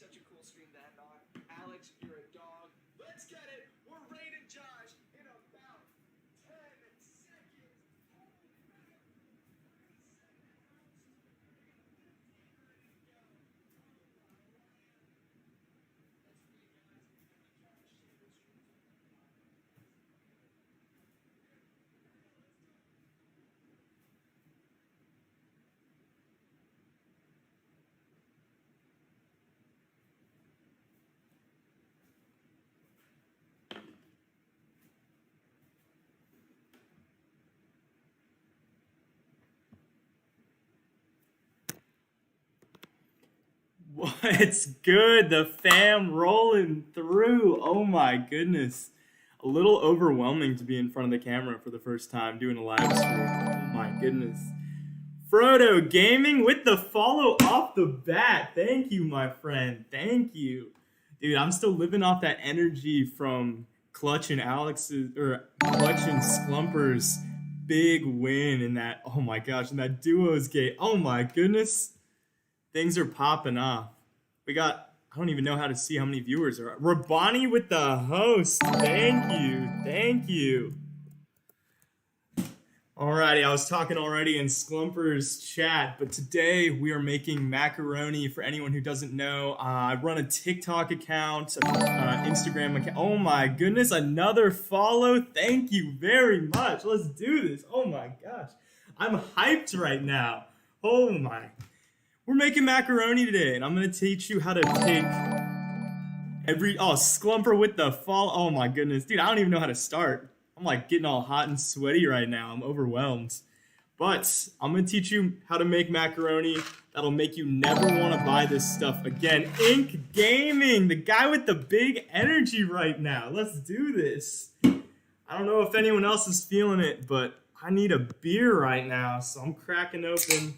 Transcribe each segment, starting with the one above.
such a cool stream to end on. Alex, you're a dog. Let's get it. We're rated Josh in about 10 seconds. What's good? The fam rolling through. Oh my goodness. A little overwhelming to be in front of the camera for the first time doing a live stream. Oh my goodness. Frodo Gaming with the follow off the bat. Thank you, my friend. Thank you. Dude, I'm still living off that energy from Clutch and Sklumper's big win in that, oh my gosh, in that duos game. Oh my goodness. Things are popping off. We got, I don't even know how to see how many viewers are. Rabani with the host. Thank you. Thank you. Alrighty, I was talking already in Sklumper's chat, but today we are making macaroni. For anyone who doesn't know, I run a TikTok account, Instagram account. Oh my goodness, another follow. Thank you very much. Let's do this. Oh my gosh. I'm hyped right now. Oh my. We're making macaroni today, and I'm going to teach you how to take Sklumper with the fall. Oh my goodness. Dude, I don't even know how to start. I'm like getting all hot and sweaty right now. I'm overwhelmed. But I'm going to teach you how to make macaroni that'll make you never want to buy this stuff again. Ink Gaming, the guy with the big energy right now. Let's do this. I don't know if anyone else is feeling it, but I need a beer right now, so I'm cracking open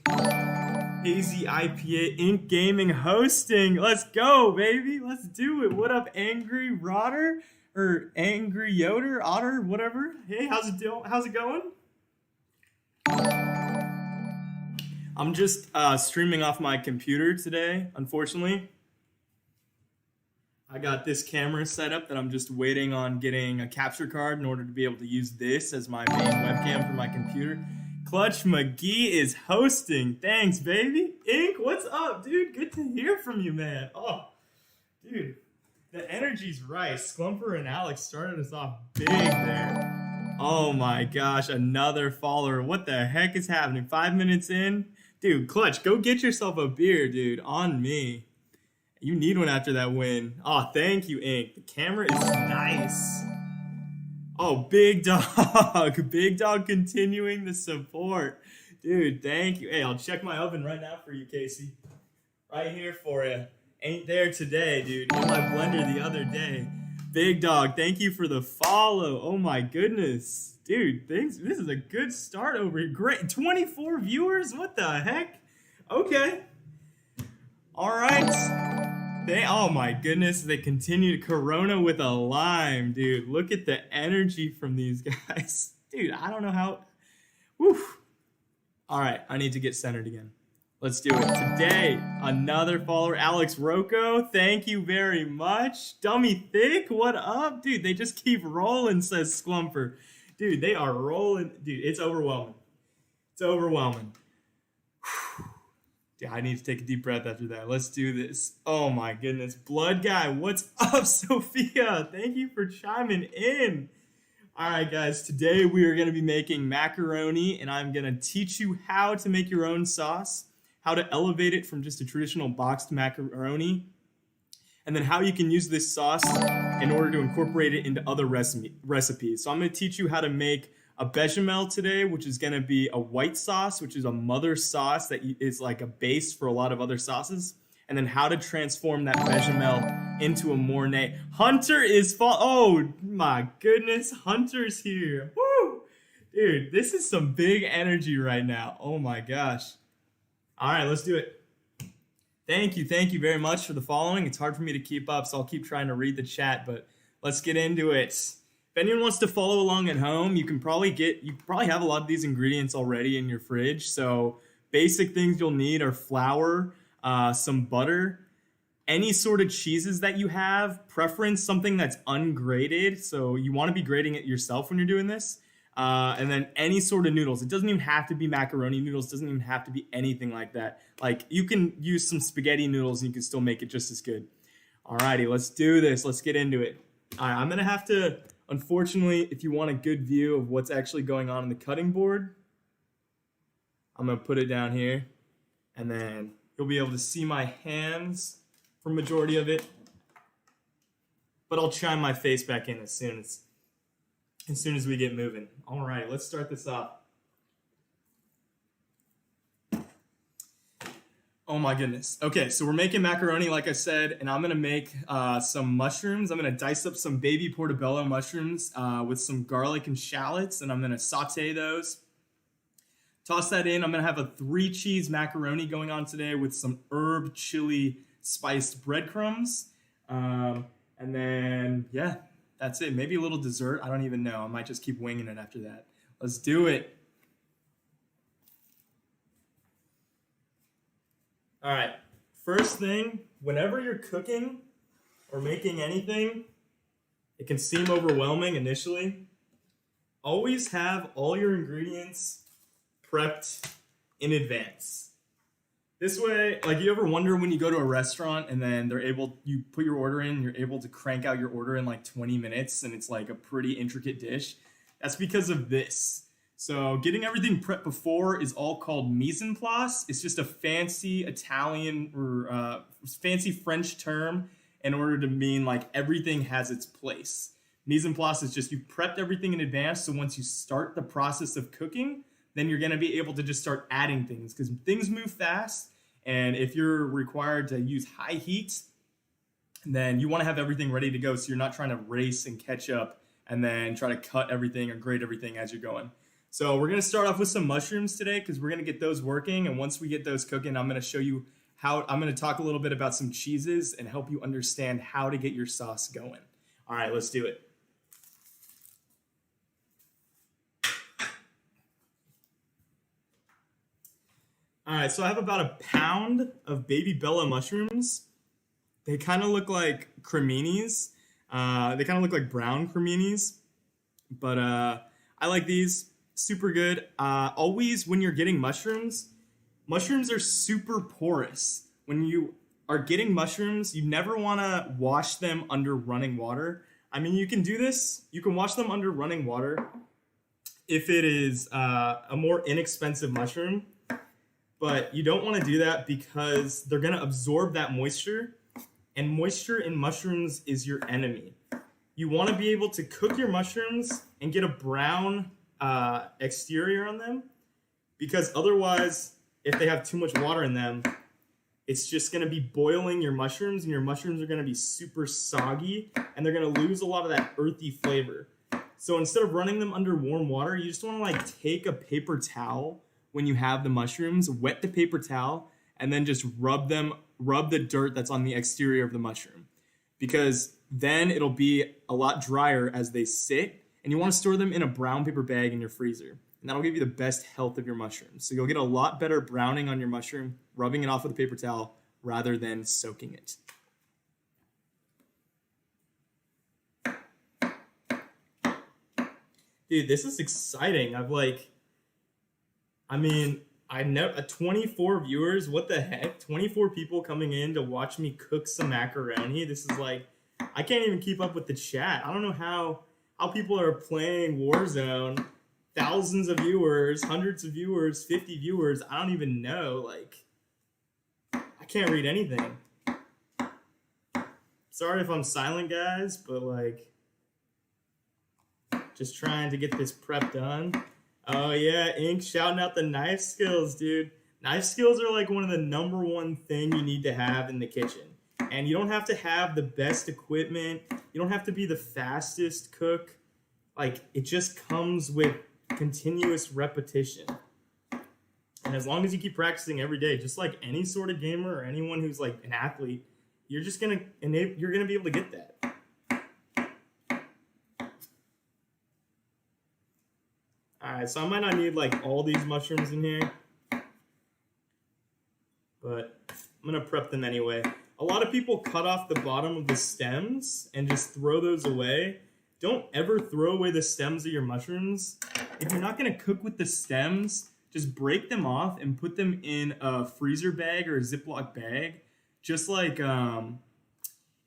Hazy IPA. Ink Gaming hosting. Let's go, baby. Let's do it. What up, Angry Rotter? Or Angry Yoder, Otter, whatever. Hey, how's it going? I'm just streaming off my computer today, unfortunately. I got this camera set up that I'm just waiting on getting a capture card in order to be able to use this as my main webcam for my computer. Clutch McGee is hosting. Thanks, baby. Ink, what's up, dude? Good to hear from you, man. Oh, dude. The energy's right. Sklumper and Alex started us off big there. Oh my gosh, another follower. What the heck is happening? 5 minutes in? Dude, Clutch, go get yourself a beer, dude. On me. You need one after that win. Oh, thank you, Ink. The camera is nice. Oh, Big Dog. Big Dog continuing the support. Dude, thank you. Hey, I'll check my oven right now for you, Casey. Right here for you. Ain't there today, dude. In my blender the other day. Big Dog, thank you for the follow. Oh my goodness. Dude, this is a good start over here. Great. 24 viewers? What the heck? Okay. All right. Oh my goodness. They continue Corona with a lime, dude. Look at the energy from these guys. Dude, I don't know how. Whew. All right. I need to get centered again. Let's do it. Today, another follower, Alex Rocco. Thank you very much. Dummy Thick, what up? Dude, they just keep rolling, says Sklumper. Dude, they are rolling. Dude, it's overwhelming. It's overwhelming. Dude, I need to take a deep breath after that. Let's do this. Oh my goodness. Blood Guy, what's up, Sophia? Thank you for chiming in. All right, guys, today we are going to be making macaroni, and I'm going to teach you how to make your own sauce, how to elevate it from just a traditional boxed macaroni, and then how you can use this sauce in order to incorporate it into other recipes. So I'm going to teach you how to make a bechamel today, which is going to be a white sauce, which is a mother sauce that is like a base for a lot of other sauces, and then how to transform that bechamel into a Mornay. Hunter is oh my goodness, Hunter's here. Woo! Dude, this is some big energy right now. Oh my gosh. All right, let's do it. Thank you very much for the following. It's hard for me to keep up, so I'll keep trying to read the chat, but let's get into it. If anyone wants to follow along at home, you probably have a lot of these ingredients already in your fridge. So basic things you'll need are flour, some butter, any sort of cheeses that you have, preference something that's ungrated. So you want to be grating it yourself when you're doing this. And then any sort of noodles. It doesn't even have to be macaroni noodles. It doesn't even have to be anything like that. Like you can use some spaghetti noodles and you can still make it just as good. Alrighty, let's do this. Let's get into it. All right, I'm going to have to, unfortunately, if you want a good view of what's actually going on in the cutting board, I'm going to put it down here. And then you'll be able to see my hands for majority of it. But I'll chime my face back in as soon as we get moving. All right, let's start this off. Oh my goodness. Okay, so we're making macaroni, like I said, and I'm gonna make some mushrooms. I'm gonna dice up some baby portobello mushrooms with some garlic and shallots, and I'm gonna saute those. Toss that in. I'm gonna have a 3-cheese macaroni going on today with some herb chili spiced breadcrumbs. And then, yeah, that's it. Maybe a little dessert. I don't even know. I might just keep winging it after that. Let's do it. All right. First thing, whenever you're cooking or making anything, it can seem overwhelming initially. Always have all your ingredients prepped in advance. This way, like, you ever wonder when you go to a restaurant and then you put your order in, and you're able to crank out your order in like 20 minutes and it's like a pretty intricate dish? That's because of this. So getting everything prepped before is all called mise en place. It's just a fancy Italian or fancy French term in order to mean like everything has its place. Mise en place is just you prepped everything in advance, so once you start the process of cooking, then you're going to be able to just start adding things because things move fast. And if you're required to use high heat, then you want to have everything ready to go so you're not trying to race and catch up and then try to cut everything or grate everything as you're going. So we're going to start off with some mushrooms today because we're going to get those working. And once we get those cooking, I'm going to show you I'm going to talk a little bit about some cheeses and help you understand how to get your sauce going. All right, let's do it. All right, so I have about a pound of baby Bella mushrooms. They kind of look like creminis. They kind of look like brown creminis, but I like these. Super good. Always when you're getting mushrooms are super porous. When you are getting mushrooms, you never want to wash them under running water. I mean, you can do this. You can wash them under running water if it is a more inexpensive mushroom. But you don't want to do that because they're going to absorb that moisture, and moisture in mushrooms is your enemy. You want to be able to cook your mushrooms and get a brown exterior on them, because otherwise, if they have too much water in them, it's just going to be boiling your mushrooms, and your mushrooms are going to be super soggy, and they're going to lose a lot of that earthy flavor. So instead of running them under warm water, you just want to like take a paper towel when you have the mushrooms, wet the paper towel, and then just rub the dirt that's on the exterior of the mushroom, because then it'll be a lot drier as they sit, and you want to store them in a brown paper bag in your freezer, and that'll give you the best health of your mushrooms. So you'll get a lot better browning on your mushroom, rubbing it off with a paper towel rather than soaking it. Dude, this is exciting. I know 24 viewers. What the heck? 24 people coming in to watch me cook some macaroni. This is like, I can't even keep up with the chat. I don't know how people are playing Warzone. Thousands of viewers, hundreds of viewers, 50 viewers. I don't even know. Like, I can't read anything. Sorry if I'm silent, guys, but like, just trying to get this prep done. Oh yeah, Ink shouting out the knife skills, dude. Knife skills are like one of the number one thing you need to have in the kitchen. And you don't have to have the best equipment. You don't have to be the fastest cook. Like, it just comes with continuous repetition. And as long as you keep practicing every day, just like any sort of gamer or anyone who's like an athlete, you're gonna be able to get that. Alright, so I might not need like all these mushrooms in here, but I'm gonna prep them anyway. A lot of people cut off the bottom of the stems and just throw those away. Don't ever throw away the stems of your mushrooms. If you're not going to cook with the stems, just break them off and put them in a freezer bag or a Ziploc bag. Just like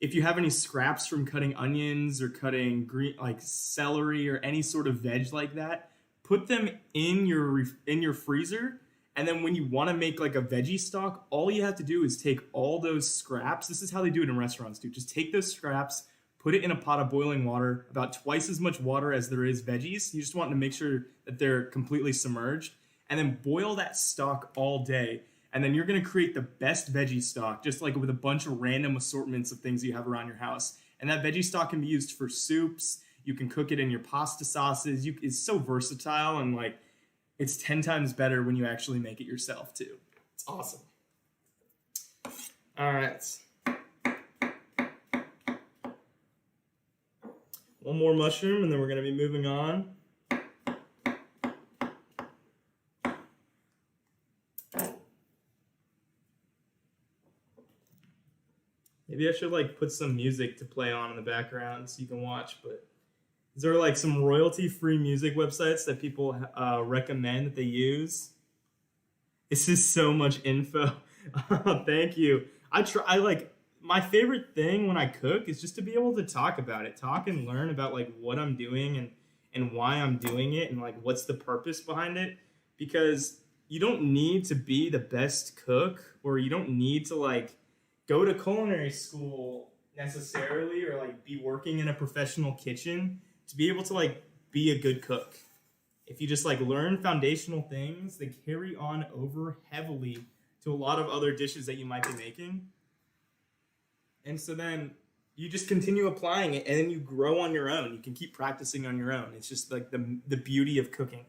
if you have any scraps from cutting onions or cutting green, like celery or any sort of veg like that, put them in your freezer. And then when you want to make like a veggie stock, all you have to do is take all those scraps. This is how they do it in restaurants, dude. Just take those scraps, put it in a pot of boiling water, about twice as much water as there is veggies. You just want to make sure that they're completely submerged. And then boil that stock all day. And then you're going to create the best veggie stock, just like with a bunch of random assortments of things you have around your house. And that veggie stock can be used for soups. You can cook it in your pasta sauces. It's so versatile, and like it's 10 times better when you actually make it yourself too. It's awesome. All right. One more mushroom, and then we're going to be moving on. Maybe I should like put some music to play on in the background so you can watch, but is there like some royalty-free music websites that people recommend that they use? This is so much info. Thank you. I like, my favorite thing when I cook is just to be able to talk about it, talk and learn about like what I'm doing and why I'm doing it and like what's the purpose behind it, because you don't need to be the best cook, or you don't need to like go to culinary school necessarily, or like be working in a professional kitchen to be able to like be a good cook. If you just like learn foundational things, they carry on over heavily to a lot of other dishes that you might be making. And so then you just continue applying it, and then you grow on your own. You can keep practicing on your own. It's just like the beauty of cooking.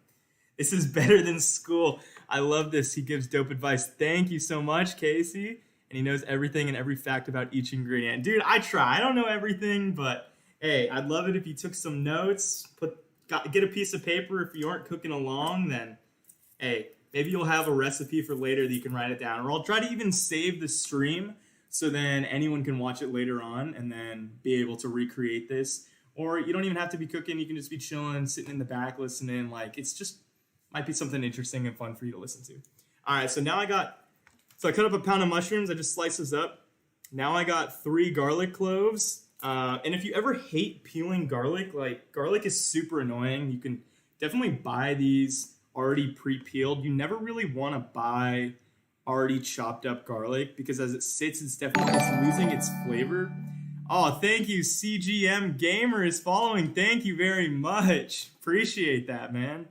This is better than school. I love this. He gives dope advice. Thank you so much, Casey. And he knows everything and every fact about each ingredient. Dude, I try. I don't know everything, but hey, I'd love it if you took some notes. Get a piece of paper. If you aren't cooking along, then hey, maybe you'll have a recipe for later that you can write it down. Or I'll try to even save the stream so then anyone can watch it later on and then be able to recreate this. Or you don't even have to be cooking. You can just be chilling, sitting in the back, listening. Like, it's just might be something interesting and fun for you to listen to. All right, so now I cut up a pound of mushrooms. I just slice this up. Now I got 3 garlic cloves. And if you ever hate peeling garlic, like garlic is super annoying. You can definitely buy these already pre-peeled. You never really want to buy already chopped up garlic because as it sits, it's definitely just losing its flavor. Oh, thank you. CGM Gamer is following. Thank you very much. Appreciate that, man.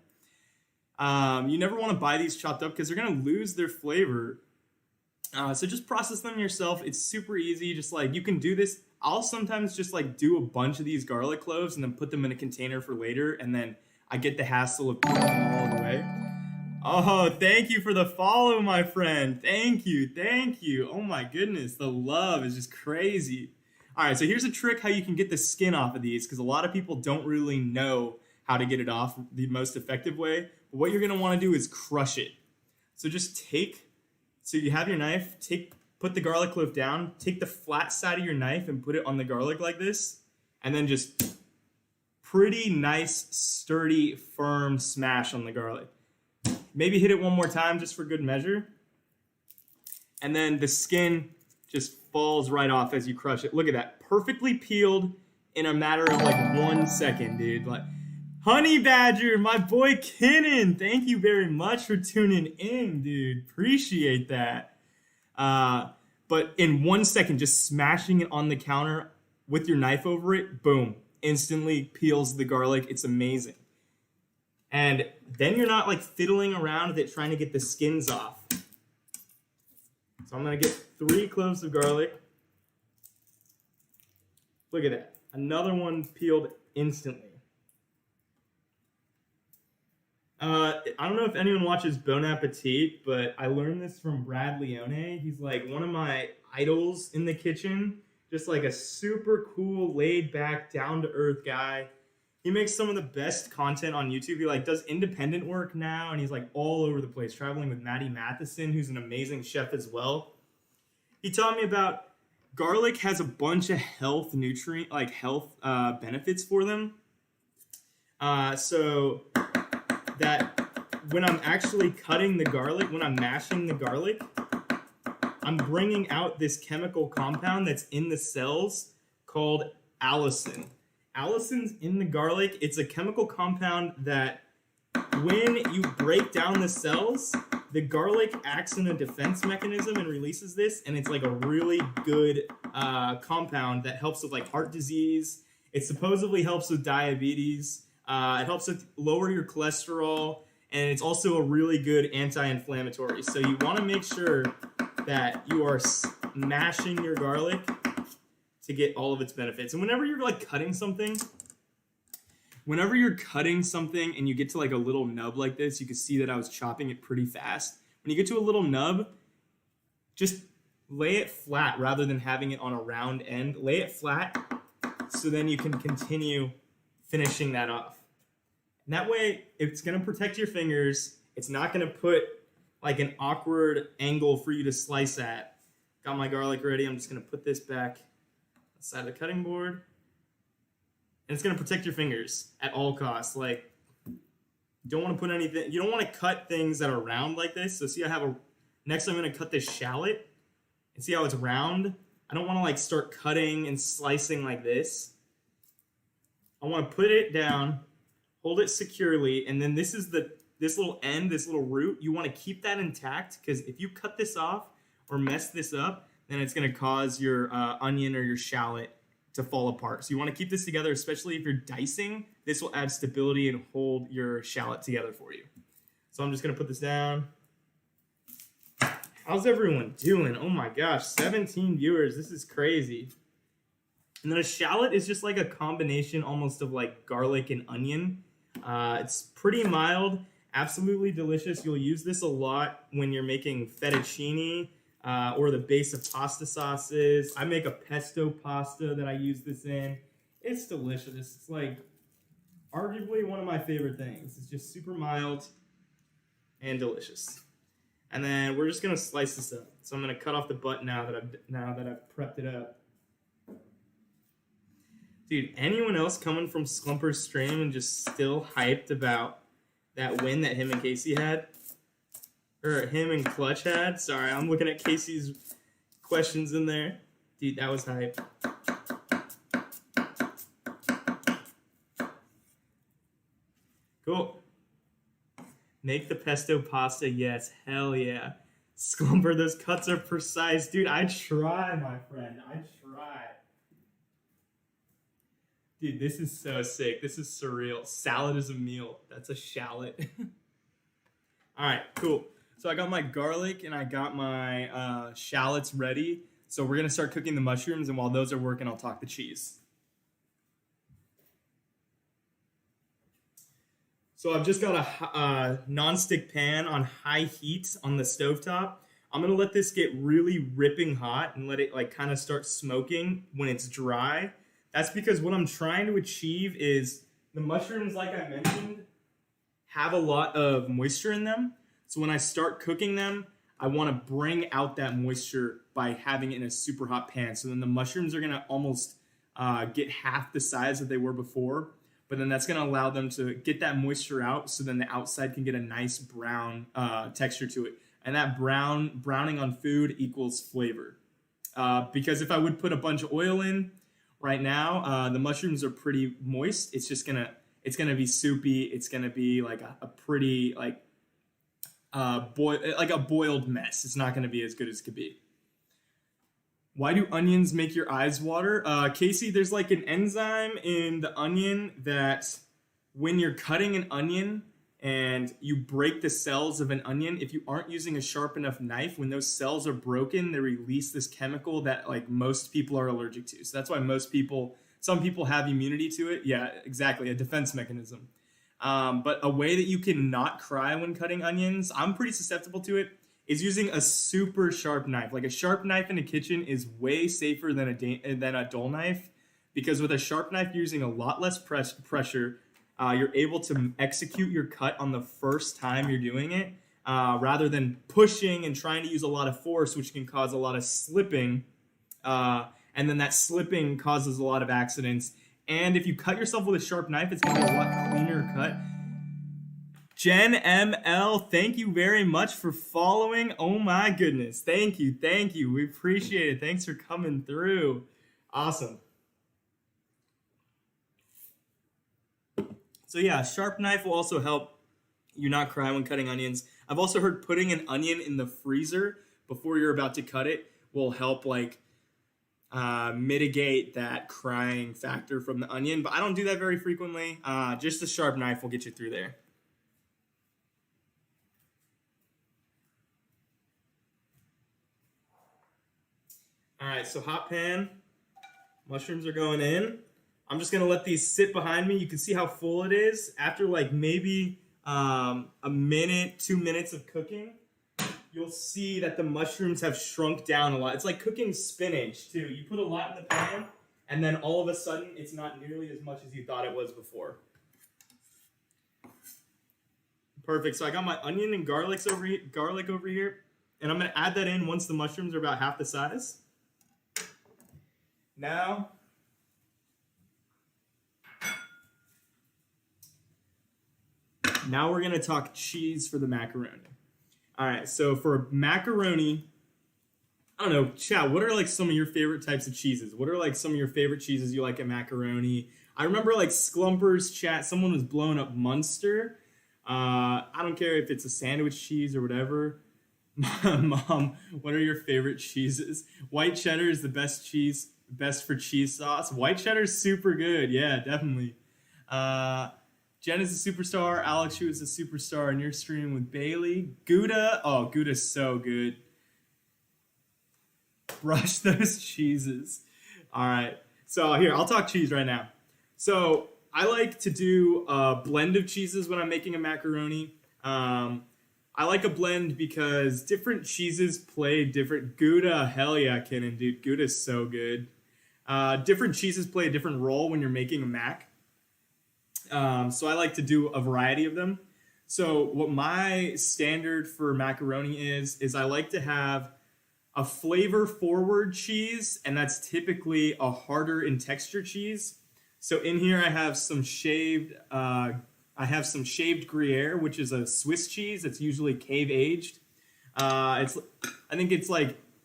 You never want to buy these chopped up because they're going to lose their flavor. So just process them yourself. It's super easy. Just like you can do this. I'll sometimes just like do a bunch of these garlic cloves and then put them in a container for later. And then I get the hassle of peeling them all the way. Oh, thank you for the follow, my friend. Thank you. Thank you. Oh my goodness. The love is just crazy. All right. So here's a trick how you can get the skin off of these because a lot of people don't really know how to get it off the most effective way. But what you're going to want to do is crush it. So just so you have your knife, put the garlic clove down, take the flat side of your knife and put it on the garlic like this, and then just pretty nice, sturdy, firm smash on the garlic. Maybe hit it one more time just for good measure. And then the skin just falls right off as you crush it. Look at that. Perfectly peeled in a matter of like 1 second, dude. Like, Honey Badger, my boy Kinnan, thank you very much for tuning in, dude. Appreciate that. But in 1 second, just smashing it on the counter with your knife over it, boom, instantly peels the garlic. It's amazing. And then you're not like fiddling around with it trying to get the skins off. So I'm going to get 3 cloves of garlic. Look at that. Another one peeled instantly. I don't know if anyone watches Bon Appetit, but I learned this from Brad Leone. He's like one of my idols in the kitchen. Just like a super cool, laid back, down to earth guy. He makes some of the best content on YouTube. He like does independent work now, and he's like all over the place, traveling with Maddie Matheson, who's an amazing chef as well. He taught me about garlic has a bunch of health benefits for them. So that when I'm actually cutting the garlic, when I'm mashing the garlic, I'm bringing out this chemical compound that's in the cells called allicin. Allicin's in the garlic. It's a chemical compound that when you break down the cells, the garlic acts in a defense mechanism and releases this, and it's like a really good compound that helps with like heart disease. It supposedly helps with diabetes. It helps with lower your cholesterol, and it's also a really good anti-inflammatory. So you want to make sure that you are mashing your garlic to get all of its benefits. And whenever you're like cutting something and you get to like a little nub like this, you can see that I was chopping it pretty fast. When you get to a little nub, just lay it flat rather than having it on a round end. Lay it flat so then you can continue finishing that off. And that way, it's going to protect your fingers. It's not going to put like an awkward angle for you to slice at. Got my garlic ready. I'm just going to put this back on the side of the cutting board. And it's going to protect your fingers at all costs. Like, you don't want to put anything, you don't want to cut things that are round like this. So see, next I'm going to cut this shallot. And see how it's round? I don't want to like start cutting and slicing like this. I want to put it down, hold it securely, and then this little end, this little root, you want to keep that intact, because if you cut this off or mess this up, then it's going to cause your onion or your shallot to fall apart. So you want to keep this together, especially if you're dicing. This will add stability and hold your shallot together for you. So I'm just going to put this down. How's everyone doing? Oh my gosh, 17 viewers. This is crazy. And then a shallot is just like a combination almost of like garlic and onion. It's pretty mild, absolutely delicious. You'll use this a lot when you're making fettuccine or the base of pasta sauces. I make a pesto pasta that I use this in. It's delicious. It's like arguably one of my favorite things. It's just super mild and delicious. And then we're just gonna slice this up. So I'm gonna cut off the butt now that I've prepped it up. Dude, anyone else coming from Slumper's stream and just still hyped about that win that him and Casey had? Or him and Clutch had? Sorry, I'm looking at Casey's questions in there. Dude, that was hype. Cool. Make the pesto pasta, yes, hell yeah. Slumper, those cuts are precise. Dude, I try, my friend, I try. Dude, this is so sick. This is surreal. Salad is a meal. That's a shallot. All right, cool. So I got my garlic and I got my shallots ready. So we're going to start cooking the mushrooms, and while those are working, I'll talk the cheese. So I've just got a non-stick pan on high heat on the stovetop. I'm going to let this get really ripping hot and let it like kind of start smoking when it's dry. That's because what I'm trying to achieve is the mushrooms, like I mentioned, have a lot of moisture in them. So when I start cooking them, I want to bring out that moisture by having it in a super hot pan. So then the mushrooms are going to almost get half the size that they were before. But then that's going to allow them to get that moisture out, so then the outside can get a nice brown texture to it. And that browning on food equals flavor. Because if I would put a bunch of oil in right now, the mushrooms are pretty moist. It's gonna be soupy. It's gonna be like a pretty like a boiled mess. It's not gonna be as good as it could be. Why do onions make your eyes water? Casey, there's like an enzyme in the onion that when you're cutting an onion and you break the cells of an onion, if you aren't using a sharp enough knife, when those cells are broken, they release this chemical that like most people are allergic to. So that's why some people have immunity to it. Yeah, exactly, a defense mechanism. But a way that you can not cry when cutting onions, I'm pretty susceptible to it, is using a super sharp knife. Like a sharp knife in a kitchen is way safer than a dull knife, because with a sharp knife, you're using a lot less pressure. You're able to execute your cut on the first time you're doing it, rather than pushing and trying to use a lot of force, which can cause a lot of slipping And then that slipping causes a lot of accidents. And if you cut yourself with a sharp knife, it's going to be a lot cleaner cut. Jen ML, thank you very much for following. Oh my goodness. Thank you. Thank you. We appreciate it. Thanks for coming through. Awesome. So yeah, a sharp knife will also help you not cry when cutting onions. I've also heard putting an onion in the freezer before you're about to cut it will help mitigate that crying factor from the onion. But I don't do that very frequently. Just a sharp knife will get you through there. All right, so hot pan. Mushrooms are going in. I'm just going to let these sit behind me. You can see how full it is. After maybe a minute, 2 minutes of cooking, you'll see that the mushrooms have shrunk down a lot. It's like cooking spinach, too. You put a lot in the pan, and then all of a sudden, it's not nearly as much as you thought it was before. Perfect. So I got my onion and garlic over here, and I'm going to add that in once the mushrooms are about half the size. Now we're going to talk cheese for the macaroni. All right, so for macaroni, I don't know, chat, what are some of your favorite types of cheeses? What are some of your favorite cheeses you like in macaroni? I remember Sclumpers chat, someone was blowing up Munster. I don't care if it's a sandwich cheese or whatever. Mom, what are your favorite cheeses? White cheddar is the best cheese, best for cheese sauce. White cheddar is super good. Yeah, definitely. Jen is a superstar. Alex, Shu is a superstar in your stream with Bailey. Gouda. Oh, Gouda's so good. Brush those cheeses. All right. So here, I'll talk cheese right now. So I like to do a blend of cheeses when I'm making a macaroni. I like a blend because different cheeses play different... Gouda, hell yeah, Kenan, dude. Gouda's so good. Different cheeses play a different role when you're making a mac. So I like to do a variety of them. So what my standard for macaroni is I like to have a flavor-forward cheese, and that's typically a harder in texture cheese. So in here I have some shaved Gruyere, which is a Swiss cheese. It's usually cave aged. I think it's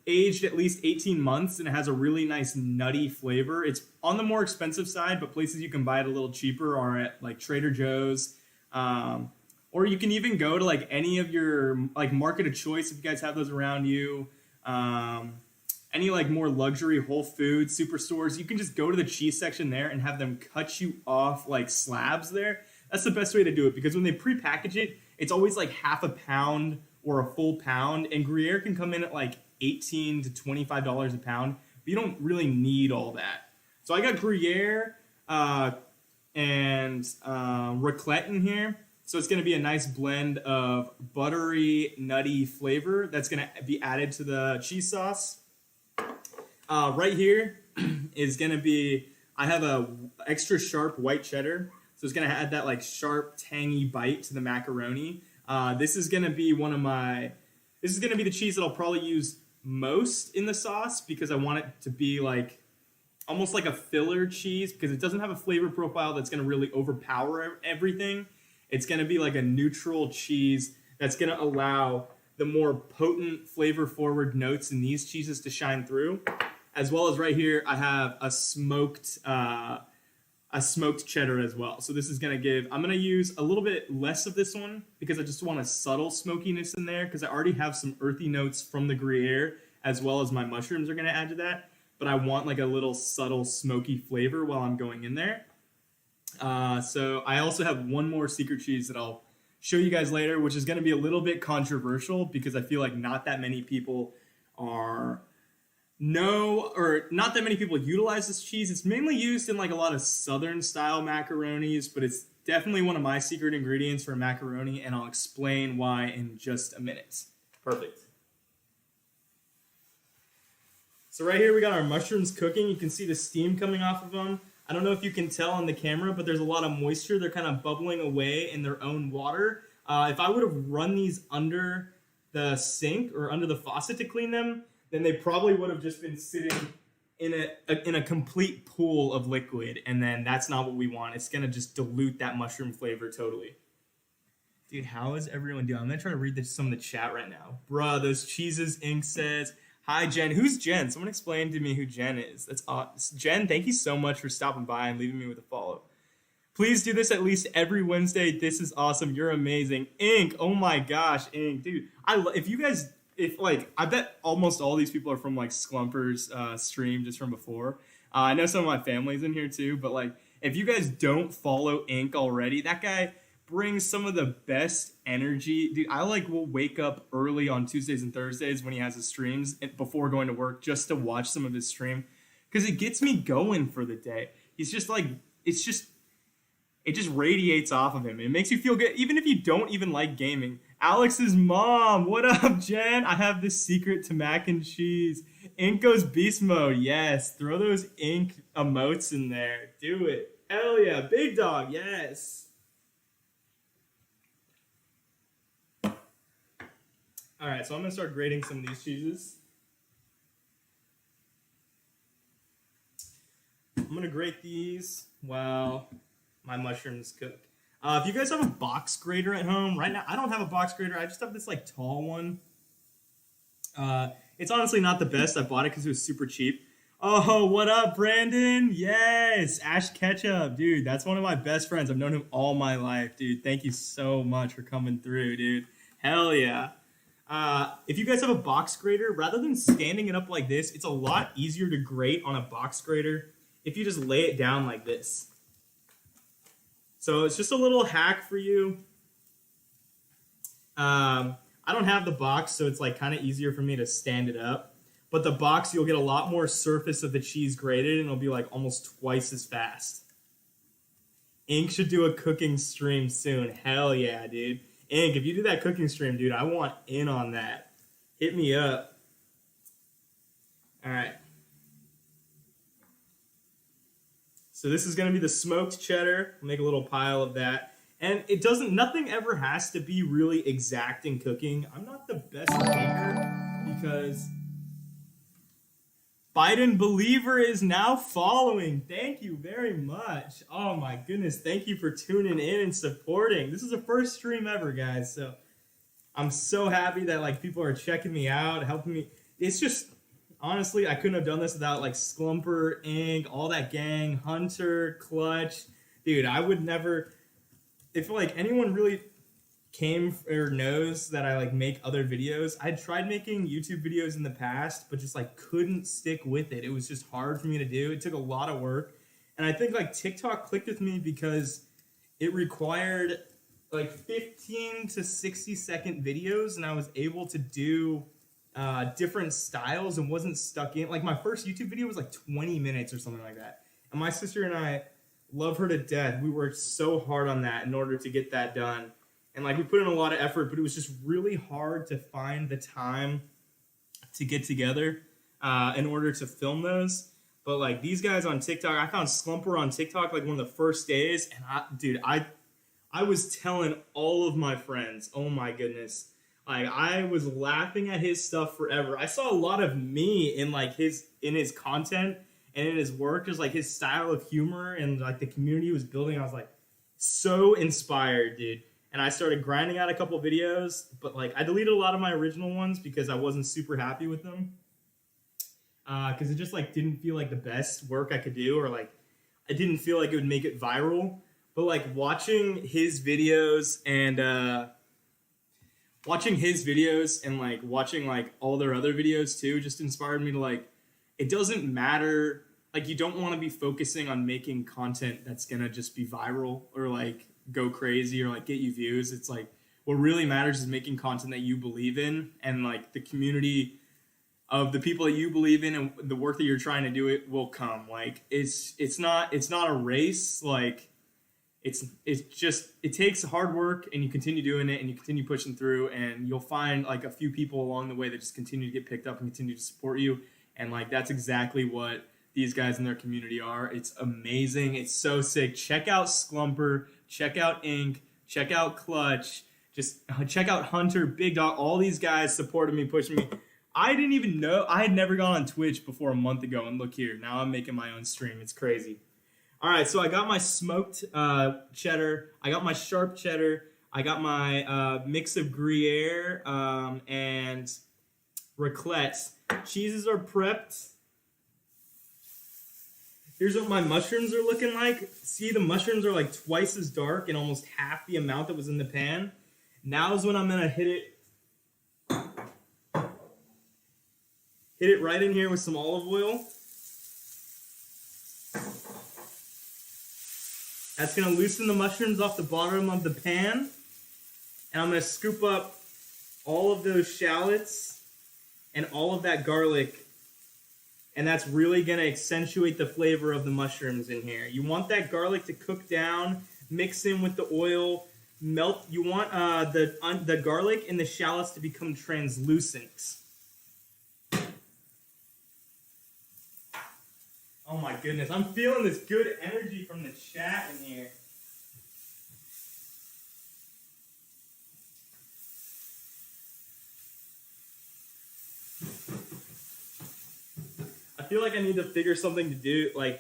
aged at least 18 months, and it has a really nice nutty flavor. It's on the more expensive side, but places you can buy it a little cheaper are at Trader Joe's, or you can even go to any of your market of choice if you guys have those around you. Any more luxury Whole Foods superstores, you can just go to the cheese section there and have them cut you off slabs there. That's the best way to do it, because when they pre-package it, it's always half a pound or a full pound, and Gruyere can come in at $18 to $25 a pound, but you don't really need all that. So I got Gruyere and raclette in here. So it's going to be a nice blend of buttery, nutty flavor that's going to be added to the cheese sauce. Right here is going to be, I have a extra sharp white cheddar. So it's going to add that sharp, tangy bite to the macaroni. This is going to be the cheese that I'll probably use most in the sauce, because I want it to be almost like a filler cheese, because it doesn't have a flavor profile that's going to really overpower everything. It's going to be a neutral cheese that's going to allow the more potent flavor-forward notes in these cheeses to shine through. As well as right here, I have a smoked cheddar as well. So this is going to give... I'm going to use a little bit less of this one because I just want a subtle smokiness in there, because I already have some earthy notes from the Gruyere, as well as my mushrooms are going to add to that. But I want a little subtle smoky flavor while I'm going in there. So I also have one more secret cheese that I'll show you guys later, which is going to be a little bit controversial, because I feel not that many people not that many people utilize this cheese. It's mainly used in a lot of southern style macaronis, but it's definitely one of my secret ingredients for macaroni, and I'll explain why in just a minute. Perfect. So right here we got our mushrooms cooking. You can see the steam coming off of them. I don't know if you can tell on the camera, but there's a lot of moisture. They're kind of bubbling away in their own water. If I would have run these under the sink or under the faucet to clean them, then they probably would have just been sitting in a complete pool of liquid, and then that's not what we want. It's gonna just dilute that mushroom flavor totally. Dude, how is everyone doing? I'm gonna try to read some of the chat right now. Bruh, those cheeses. Ink says, hi Jen. Who's Jen? Someone explain to me who Jen is. That's Jen, thank you so much for stopping by and leaving me with a follow. Please do this at least every Wednesday. This is awesome. You're amazing. Ink, oh my gosh, Ink, dude. I bet almost all these people are from like Sklumper's stream just from before. I know some of my family's in here too, but like if you guys don't follow Ink already, that guy brings some of the best energy. Dude, I will wake up early on Tuesdays and Thursdays when he has his streams before going to work just to watch some of his stream because it gets me going for the day. He's just like, it just radiates off of him. It makes you feel good, even if you don't even like gaming. Alex's mom, what up, Jen? I have this secret to mac and cheese. Ink goes beast mode. Yes, throw those Ink emotes in there. Do it. Hell yeah, big dog. Yes. All right, so I'm gonna start grating some of these cheeses. I'm gonna grate these while my mushrooms cook. If you guys have a box grater at home, right now I don't have a box grater. I just have this like tall one. It's honestly not the best. I bought it because it was super cheap. Oh, what up, Brandon? Yes, Ash Ketchup, dude. That's one of my best friends. I've known him all my life, dude. Thank you so much for coming through, dude. Hell yeah. If you guys have a box grater, rather than standing it up like this, it's a lot easier to grate on a box grater if you just lay it down like this. So it's just a little hack for you. I don't have the box, so it's like kind of easier for me to stand it up. But the box, you'll get a lot more surface of the cheese grated, and it'll be like almost twice as fast. Ink should do a cooking stream soon. Hell yeah, dude. Ink, if you do that cooking stream, dude, I want in on that. Hit me up. All right. So this is going to be the smoked cheddar. I'll make a little pile of that. And nothing ever has to be really exact in cooking. I'm not the best baker because Biden Believer is now following. Thank you very much. Oh my goodness. Thank you for tuning in and supporting. This is the first stream ever, guys. So I'm so happy that like people are checking me out, helping me. It's just, honestly, I couldn't have done this without like Sklumper, Ink, all that gang, Hunter, Clutch. Dude, I would never, if like anyone really came or knows that I like make other videos. I tried making YouTube videos in the past, but just like couldn't stick with it. It was just hard for me to do. It took a lot of work. And I think like TikTok clicked with me because it required like 15 to 60-second videos, and I was able to do different styles and wasn't stuck in. Like my first YouTube video was like 20 minutes or something like that. And my sister and I love her to death. We worked so hard on that in order to get that done. And like we put in a lot of effort, but it was just really hard to find the time to get together in order to film those. But like these guys on TikTok, I found Sklumper on TikTok like one of the first days, and I was telling all of my friends, oh my goodness, like I was laughing at his stuff forever. I saw a lot of me in like his content and in his work, just like his style of humor and like the community he was building. I was like so inspired, dude. And I started grinding out a couple videos, but like I deleted a lot of my original ones because I wasn't super happy with them. Because it just like didn't feel like the best work I could do, or like I didn't feel like it would make it viral. But like watching his videos and like watching like all their other videos too just inspired me to like, it doesn't matter. Like you don't want to be focusing on making content that's gonna just be viral or like go crazy or like get you views. It's like what really matters is making content that you believe in, and like the community of the people that you believe in and the work that you're trying to do, it will come. Like it's not a race. Like it takes hard work, and you continue doing it and you continue pushing through, and you'll find like a few people along the way that just continue to get picked up and continue to support you. And like that's exactly what these guys in their community are. It's amazing. It's so sick. Check out Sklumper, check out Ink, check out Clutch, just check out Hunter, Big Dog. All these guys supported me, pushing me. I didn't even know. I had never gone on Twitch before a month ago, and look here. Now I'm making my own stream. It's crazy. All right, so I got my smoked cheddar. I got my sharp cheddar. I got my mix of Gruyere and raclette. Cheeses are prepped. Here's what my mushrooms are looking like. See, the mushrooms are like twice as dark and almost half the amount that was in the pan. Now is when I'm gonna hit it right in here with some olive oil. That's gonna loosen the mushrooms off the bottom of the pan. And I'm gonna scoop up all of those shallots and all of that garlic. And that's really going to accentuate the flavor of the mushrooms in here. You want that garlic to cook down, mix in with the oil, melt. You want the garlic and the shallots to become translucent. Oh my goodness, I'm feeling this good energy from the chat in here. I feel like I need to figure something to do, like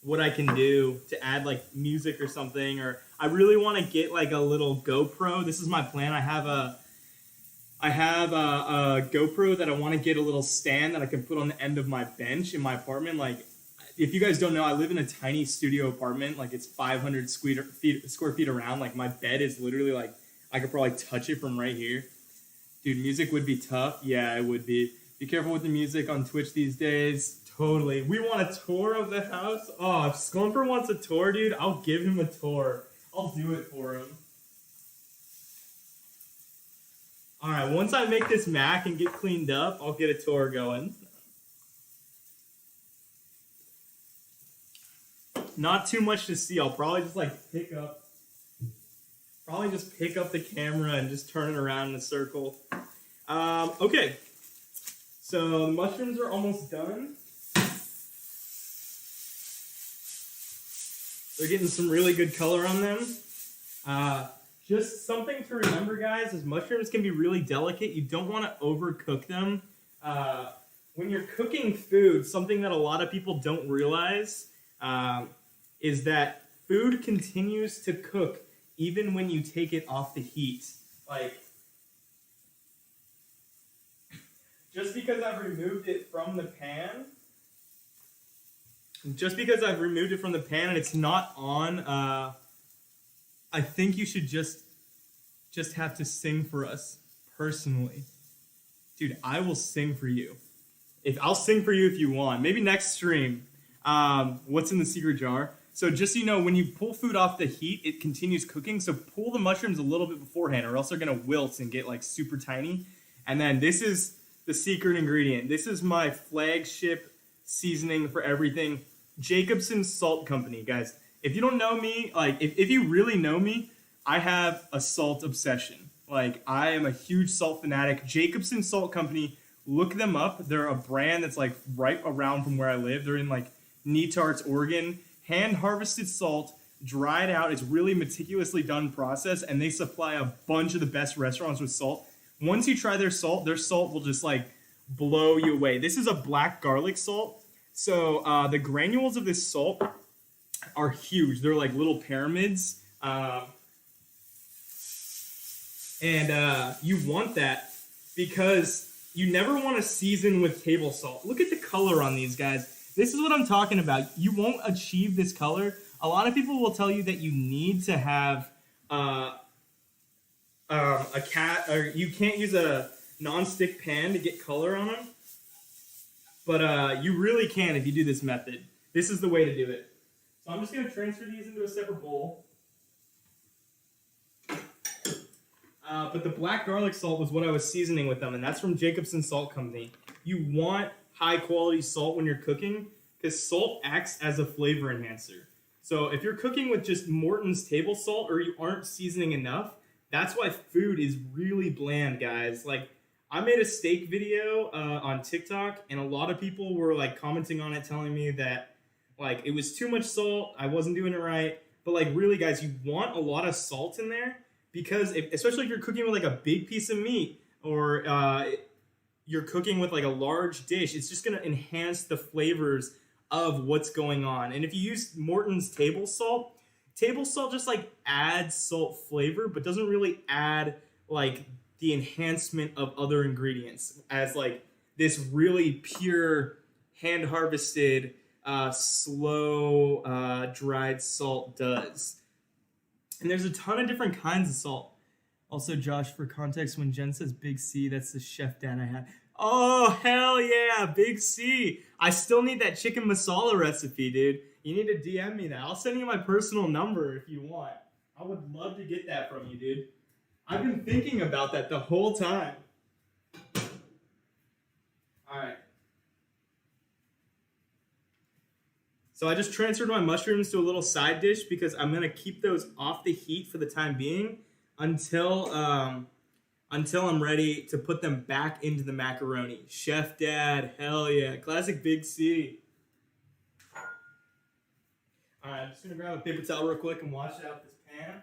what I can do to add like music or something, or I really want to get like a little GoPro. This is my plan. I have a GoPro that I want to get a little stand that I can put on the end of my bench in my apartment. Like, if you guys don't know, I live in a tiny studio apartment. Like, it's 500 square feet around. Like, my bed is literally like, I could probably touch it from right here. Dude, music would be tough. Yeah, it would be. Be careful with the music on Twitch these days. Totally. We want a tour of the house. Oh, if Scumper wants a tour, dude, I'll give him a tour. I'll do it for him. All right, once I make this mac and get cleaned up, I'll get a tour going. Not too much to see. I'll probably just like pick up the camera and just turn it around in a circle. Okay. So the mushrooms are almost done. They're getting some really good color on them. Just something to remember, guys, is mushrooms can be really delicate. You don't want to overcook them. When you're cooking food, something that a lot of people don't realize is that food continues to cook even when you take it off the heat. Like, just because I've removed it from the pan, and it's not on, I think you should just have to sing for us personally. Dude, I will sing for you. I'll sing for you if you want. Maybe next stream. What's in the secret jar? So just so you know, when you pull food off the heat, it continues cooking. So pull the mushrooms a little bit beforehand, or else they're gonna wilt and get like super tiny. And then this is the secret ingredient. This is my flagship seasoning for everything. Jacobsen Salt Company, guys. If you don't know me, like if you really know me, I have a salt obsession. Like, I am a huge salt fanatic. Jacobsen Salt Company, look them up. They're a brand that's like right around from where I live. They're in like Netarts, Oregon. Hand harvested salt, dried out. It's really meticulously done process, and they supply a bunch of the best restaurants with salt. Once you try their salt will just like blow you away. This is a black garlic salt. So the granules of this salt are huge. They're like little pyramids. And you want that because you never want to season with table salt. Look at the color on these guys. This is what I'm talking about. You won't achieve this color. A lot of people will tell you that you need to have a cat, or you can't use a non-stick pan to get color on them. But you really can if you do this method. This is the way to do it. So I'm just going to transfer these into a separate bowl. But the black garlic salt was what I was seasoning with them, and that's from Jacobsen Salt Company. You want high quality salt when you're cooking, because salt acts as a flavor enhancer. So if you're cooking with just Morton's table salt, or you aren't seasoning enough, that's why food is really bland, guys. Like, I made a steak video on TikTok, and a lot of people were like commenting on it, telling me that like it was too much salt, I wasn't doing it right. But like, really, guys, you want a lot of salt in there, because especially if you're cooking with like a big piece of meat, or you're cooking with like a large dish, it's just going to enhance the flavors of what's going on. And if you use Morton's table salt just like adds salt flavor, but doesn't really add like the enhancement of other ingredients as like this really pure hand harvested slow dried salt does. And there's a ton of different kinds of salt. Also, Josh, for context, when Jen says Big C, that's the chef dad I had. Oh, hell yeah, Big C. I still need that chicken masala recipe, dude. You need to DM me that. I'll send you my personal number if you want. I would love to get that from you, dude. I've been thinking about that the whole time. All right. So I just transferred my mushrooms to a little side dish because I'm going to keep those off the heat for the time being until I'm ready to put them back into the macaroni. Chef Dad, hell yeah. Classic Big C. All right, I'm just going to grab a paper towel real quick and wash out this pan.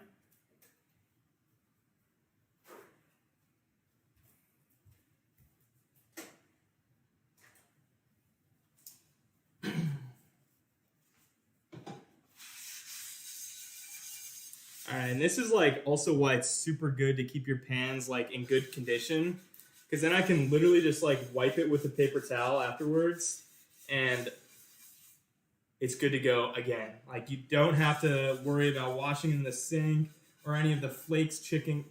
All right, and this is like also why it's super good to keep your pans like in good condition, because then I can literally just like wipe it with a paper towel afterwards, and it's good to go again. Like you don't have to worry about washing in the sink or any of the flakes chipping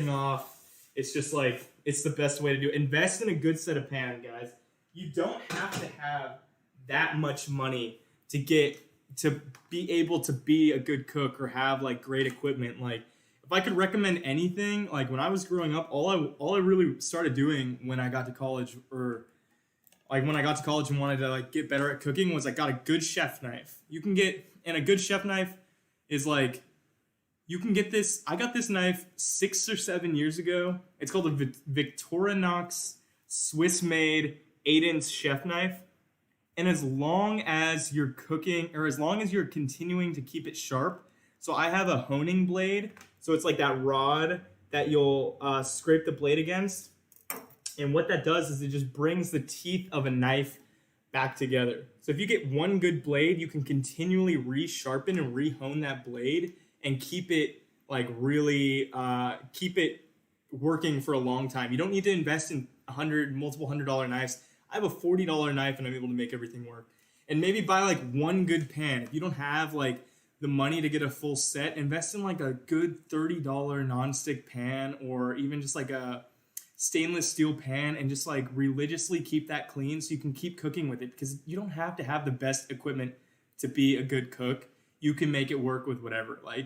off. It's just like it's the best way to do it. Invest in a good set of pans, guys. You don't have to have that much money to be able to be a good cook or have like great equipment. Like if I could recommend anything, like when I was growing up, all I really started doing when I got to college, or like when I got to college and wanted to like get better at cooking, was I got a good chef knife. And a good chef knife is like, you can get this. I got this knife 6 or 7 years ago. It's called a Victorinox Swiss-made 8-inch chef knife. And as long as you're cooking, or as long as you're continuing to keep it sharp, so I have a honing blade, so it's like that rod that you'll scrape the blade against. And what that does is it just brings the teeth of a knife back together. So if you get one good blade, you can continually resharpen and rehone that blade and keep it like really, keep it working for a long time. You don't need to invest in multiple $100 knives. I have a $40 knife and I'm able to make everything work. And maybe buy like one good pan. If you don't have like the money to get a full set, invest in like a good $30 nonstick pan, or even just like a stainless steel pan, and just like religiously keep that clean so you can keep cooking with it, because you don't have to have the best equipment to be a good cook. You can make it work with whatever. Like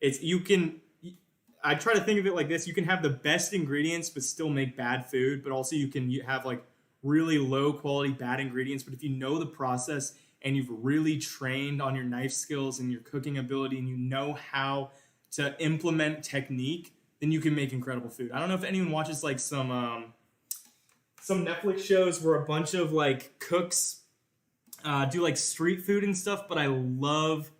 I try to think of it like this. You can have the best ingredients but still make bad food, but also you have like really low quality bad ingredients. But if you know the process and you've really trained on your knife skills and your cooking ability, and you know how to implement technique, then you can make incredible food. I don't know if anyone watches like some Netflix shows where a bunch of like cooks do like street food and stuff, but I love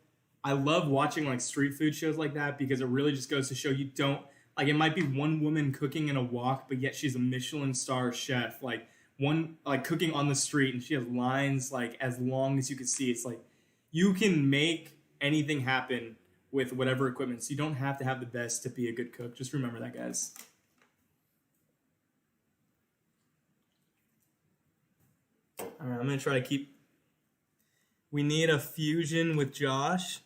watching like street food shows like that, because it really just goes to show you don't, like, it might be one woman cooking in a wok, but yet she's a Michelin star chef, like one like cooking on the street, and she has lines like as long as you can see. It's like you can make anything happen with whatever equipment. So you don't have to have the best to be a good cook. Just remember that, guys. All right, I'm going to try to keep... We need a fusion with Josh.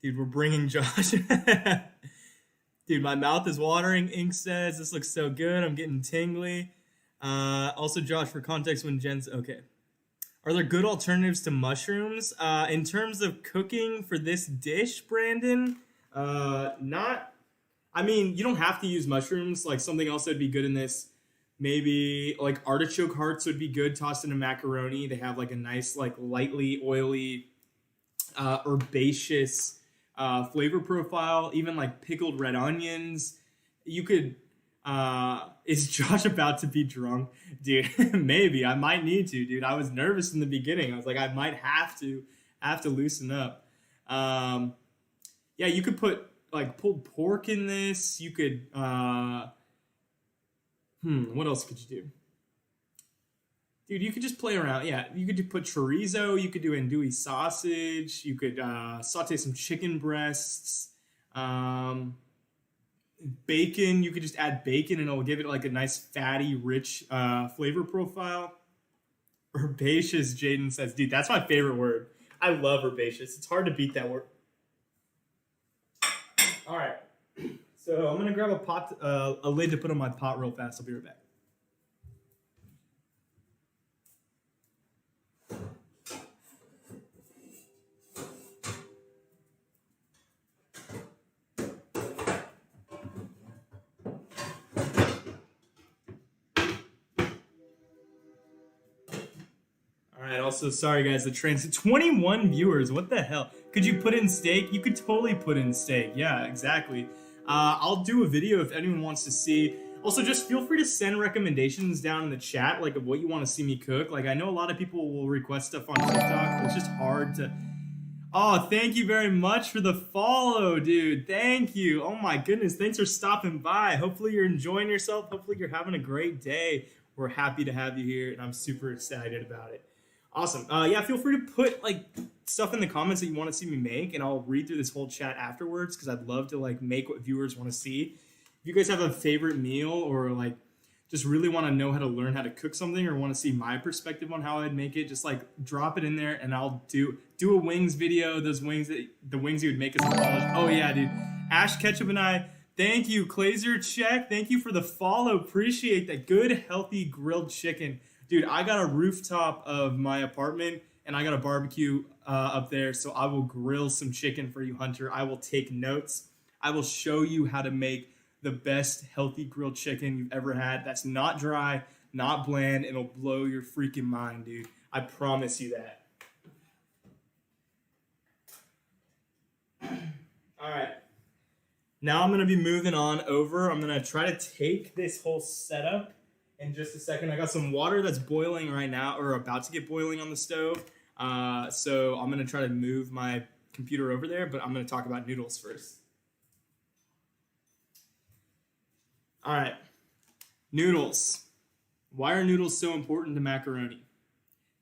Dude, we're bringing Josh. Dude, my mouth is watering. Ink says, this looks so good. I'm getting tingly. Also, Josh, for context, when Jen's... Okay. Are there good alternatives to mushrooms? In terms of cooking for this dish, Brandon, not... I mean, you don't have to use mushrooms. Like, something else that would be good in this, maybe, like, artichoke hearts would be good tossed in a macaroni. They have, like, a nice, like, lightly oily, herbaceous flavor profile. Even, like, pickled red onions. You could... is Josh about to be drunk? Dude, maybe. I might need to, dude. I was nervous in the beginning. I was like, I might have to loosen up. Yeah, you could put like pulled pork in this. You could what else could you do? Dude, you could just play around. Yeah, you could put chorizo. You could do andouille sausage. You could saute some chicken breasts. Bacon. You could just add bacon, and it'll give it like a nice fatty, rich flavor profile. Herbaceous, Jaden says. Dude, that's my favorite word. I love herbaceous. It's hard to beat that word. All right. So I'm gonna grab a pot, a lid to put on my pot real fast. I'll be right back. Alright, also, sorry guys, the transit. 21 viewers, what the hell? Could you put in steak? You could totally put in steak. Yeah, exactly. I'll do a video if anyone wants to see. Also, just feel free to send recommendations down in the chat, like of what you want to see me cook. Like, I know a lot of people will request stuff on TikTok, but it's just hard to... Oh, thank you very much for the follow, dude. Thank you. Oh my goodness, thanks for stopping by. Hopefully you're enjoying yourself. Hopefully you're having a great day. We're happy to have you here, and I'm super excited about it. Awesome. Yeah, feel free to put like stuff in the comments that you want to see me make, and I'll read through this whole chat afterwards because I'd love to like make what viewers want to see. If you guys have a favorite meal or like just really want to know how to learn how to cook something or want to see my perspective on how I'd make it, just like drop it in there and I'll do a wings video. The wings you would make us in college. Oh yeah, dude. Ash Ketchup and I. Thank you, Clazer Check. Thank you for the follow. Appreciate that. Good, healthy grilled chicken. Dude, I got a rooftop of my apartment, and I got a barbecue up there, so I will grill some chicken for you, Hunter. I will take notes. I will show you how to make the best healthy grilled chicken you've ever had. That's not dry, not bland, and it'll blow your freaking mind, dude. I promise you that. All right. Now I'm going to be moving on over. I'm going to try to take this whole setup in just a second. I got some water that's boiling right now, or about to get boiling on the stove. So I'm going to try to move my computer over there, but I'm going to talk about noodles first. All right. Noodles. Why are noodles so important to macaroni?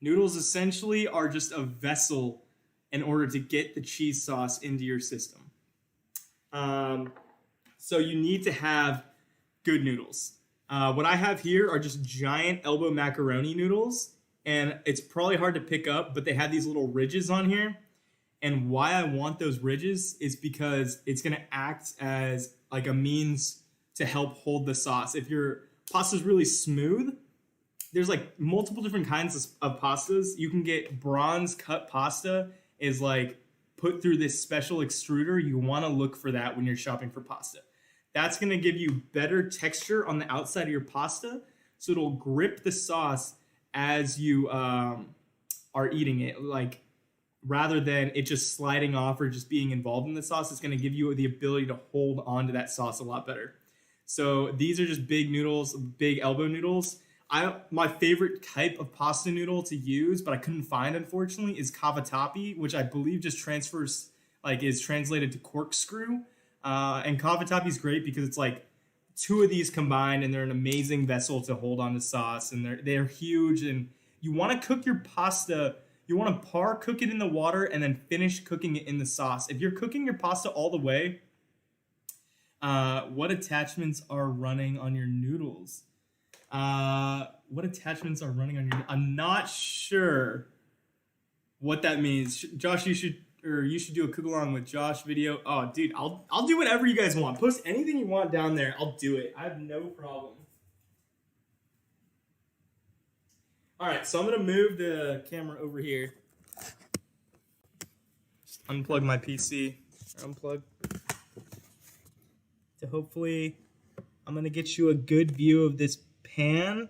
Noodles essentially are just a vessel in order to get the cheese sauce into your system. So you need to have good noodles. What I have here are just giant elbow macaroni noodles, and it's probably hard to pick up, but they have these little ridges on here. And why I want those ridges is because it's going to act as like a means to help hold the sauce. If your pasta is really smooth, there's like multiple different kinds of pastas. You can get bronze cut pasta is like put through this special extruder. You want to look for that when you're shopping for pasta. That's going to give you better texture on the outside of your pasta, so it'll grip the sauce as you are eating it. Like, rather than it just sliding off or just being involved in the sauce, it's going to give you the ability to hold on to that sauce a lot better. So these are just big noodles, big elbow noodles. My favorite type of pasta noodle to use, but I couldn't find, unfortunately, is cavatappi, which I believe just is translated to corkscrew. And cavatappi is great because it's like two of these combined, and they're an amazing vessel to hold on to sauce, and they're huge. And you want to cook your pasta, you want to cook it in the water and then finish cooking it in the sauce. If you're cooking your pasta all the way, what attachments are running on your noodles? What attachments are running on your... I'm not sure what that means. Josh, you should do a cook along with Josh video. Oh, dude, I'll do whatever you guys want. Post anything you want down there. I'll do it. I have no problem. All right, so I'm going to move the camera over here. Just unplug my PC. Unplug. To hopefully, I'm going to get you a good view of this pan.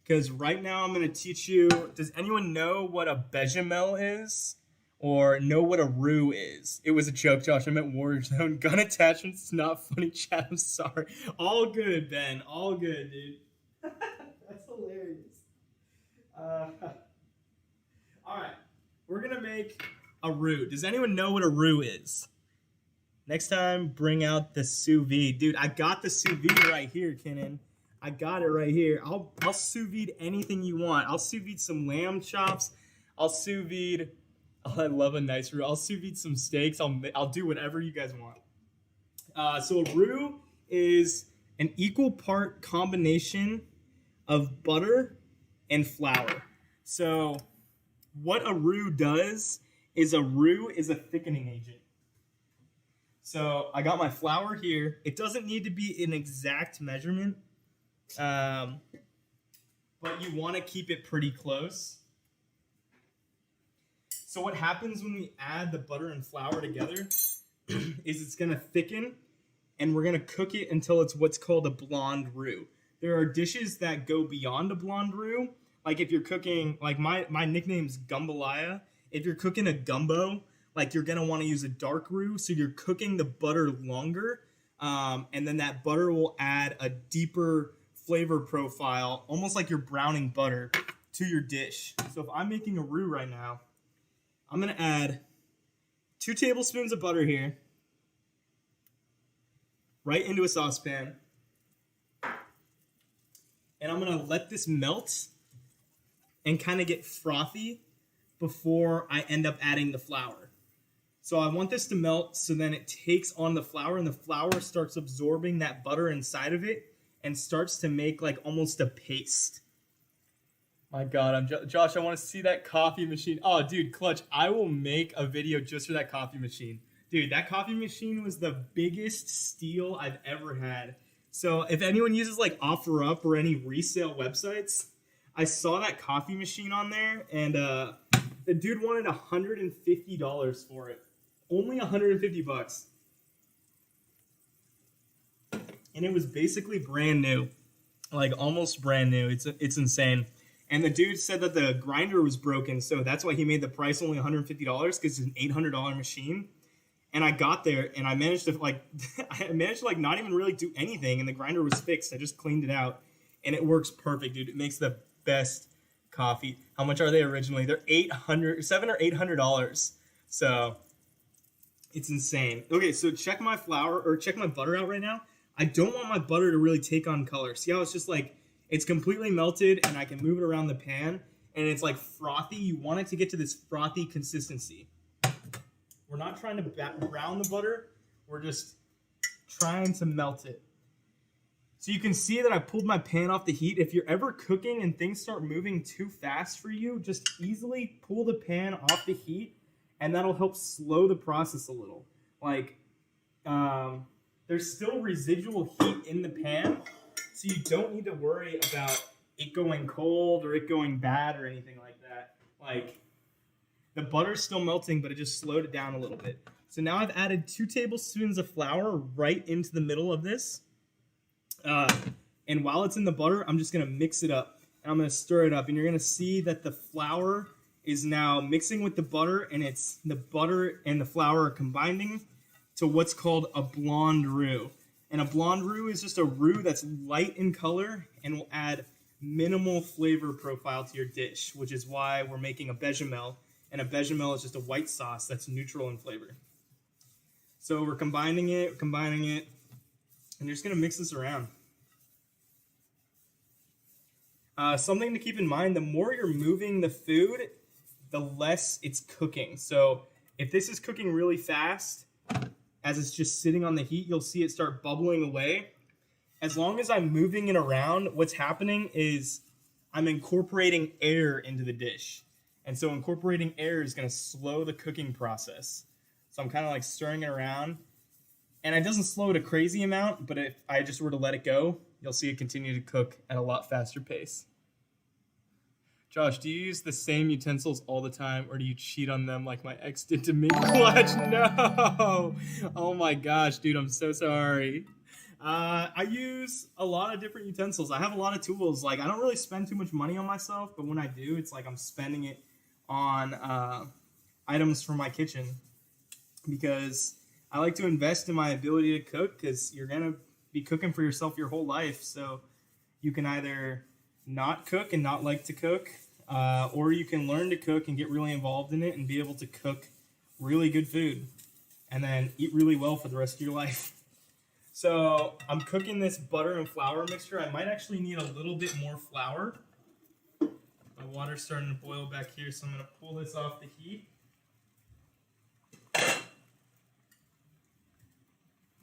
Because right now I'm going to teach you, does anyone know what a bechamel is? Or know what a roux is? It was a joke, Josh. I meant Warzone. Gun attachments. It's not funny, chat. I'm sorry. All good, Ben. All good, dude. That's hilarious. All right. We're going to make a roux. Does anyone know what a roux is? Next time, bring out the sous vide. Dude, I got the sous vide right here, Kenan. I got it right here. I'll sous vide anything you want. I'll sous vide some lamb chops. I'll sous vide. Oh, I love a nice roux. I'll sous vide some steaks. I'll do whatever you guys want. So a roux is an equal part combination of butter and flour. So what a roux does is a roux is a thickening agent. So I got my flour here. It doesn't need to be an exact measurement, but you want to keep it pretty close. So what happens when we add the butter and flour together is it's going to thicken, and we're going to cook it until it's what's called a blonde roux. There are dishes that go beyond a blonde roux. Like if you're cooking, like my nickname's Gumbalaya. If you're cooking a gumbo, like you're going to want to use a dark roux. So you're cooking the butter longer. And then that butter will add a deeper flavor profile, almost like you're browning butter, to your dish. So if I'm making a roux right now, I'm going to add 2 tablespoons of butter here, right into a saucepan. And I'm going to let this melt and kind of get frothy before I end up adding the flour. So I want this to melt so then it takes on the flour, and the flour starts absorbing that butter inside of it and starts to make like almost a paste. My God, Josh, I want to see that coffee machine. Oh, dude, Clutch, I will make a video just for that coffee machine. Dude, that coffee machine was the biggest steal I've ever had. So if anyone uses like OfferUp or any resale websites, I saw that coffee machine on there, and the dude wanted $150 for it. Only $150. And it was basically brand new. Like almost brand new. It's insane. And the dude said that the grinder was broken, so that's why he made the price only $150, because it's an $800 machine. And I got there, and I managed to not even really do anything, and the grinder was fixed. I just cleaned it out, and it works perfect, dude. It makes the best coffee. How much are they originally? They're $700 or $800. So it's insane. Okay, so check my butter out right now. I don't want my butter to really take on color. See how it's just like, it's completely melted, and I can move it around the pan, and it's like frothy. You want it to get to this frothy consistency. We're not trying to brown the butter. We're just trying to melt it. So you can see that I pulled my pan off the heat. If you're ever cooking and things start moving too fast for you, just easily pull the pan off the heat, and that'll help slow the process a little. Like, there's still residual heat in the pan, so you don't need to worry about it going cold or it going bad or anything like that. Like, the butter's still melting, but it just slowed it down a little bit. So now I've added 2 tablespoons of flour right into the middle of this. And while it's in the butter, I'm just going to mix it up. And I'm going to stir it up. And you're going to see that the flour is now mixing with the butter, and it's the butter and the flour are combining to what's called a blonde roux. And a blonde roux is just a roux that's light in color and will add minimal flavor profile to your dish, which is why we're making a bechamel. And a bechamel is just a white sauce that's neutral in flavor. So we're combining it, and you're just going to mix this around. Something to keep in mind, the more you're moving the food, the less it's cooking. So if this is cooking really fast, as it's just sitting on the heat, you'll see it start bubbling away. As long as I'm moving it around, what's happening is I'm incorporating air into the dish. And so incorporating air is going to slow the cooking process. So I'm kind of like stirring it around. And it doesn't slow it a crazy amount, but if I just were to let it go, you'll see it continue to cook at a lot faster pace. Josh, do you use the same utensils all the time, or do you cheat on them like my ex did to me? Clutch, no! Oh my gosh, dude, I'm so sorry. I use a lot of different utensils. I have a lot of tools. Like, I don't really spend too much money on myself, but when I do, it's like I'm spending it on items for my kitchen, because I like to invest in my ability to cook, because you're going to be cooking for yourself your whole life. So you can either not cook and not like to cook, or you can learn to cook and get really involved in it and be able to cook really good food and then eat really well for the rest of your life. So I'm cooking this butter and flour mixture. I might actually need a little bit more flour. My water's starting to boil back here, so I'm going to pull this off the heat. I'm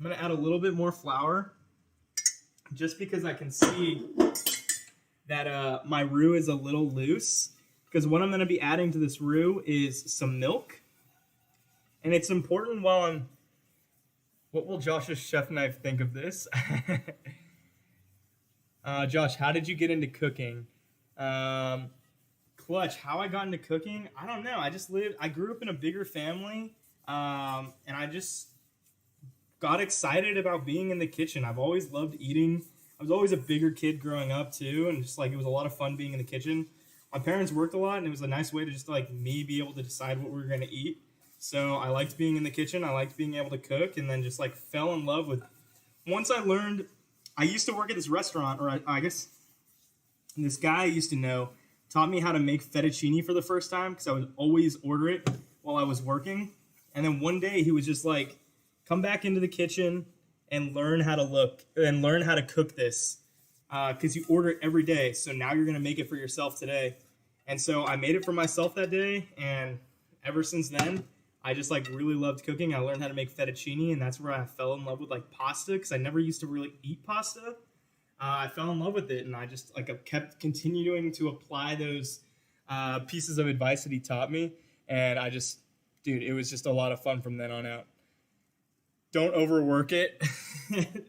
going to add a little bit more flour just because I can see that my roux is a little loose. Because what I'm going to be adding to this roux is some milk. And it's important while I'm... What will Josh's chef knife think of this? Josh, how did you get into cooking? Clutch, how I got into cooking? I don't know. I grew up in a bigger family, and I just got excited about being in the kitchen. I've always loved eating. I was always a bigger kid growing up too, and just like it was a lot of fun being in the kitchen. My parents worked a lot, and it was a nice way to just like me be able to decide what we were going to eat. So I liked being in the kitchen. I liked being able to cook, and then just like fell in love with. Once I learned, I used to work at this restaurant, or I guess this guy I used to know taught me how to make fettuccine for the first time because I would always order it while I was working. And then one day he was just like, "Come back into the kitchen and learn how to cook this because you order it every day. So now you're gonna make it for yourself today." And so I made it for myself that day, and ever since then, I just like really loved cooking. I learned how to make fettuccine, and that's where I fell in love with like pasta because I never used to really eat pasta. I fell in love with it, and I just like kept continuing to apply those pieces of advice that he taught me, and dude, it was just a lot of fun from then on out. Don't overwork it.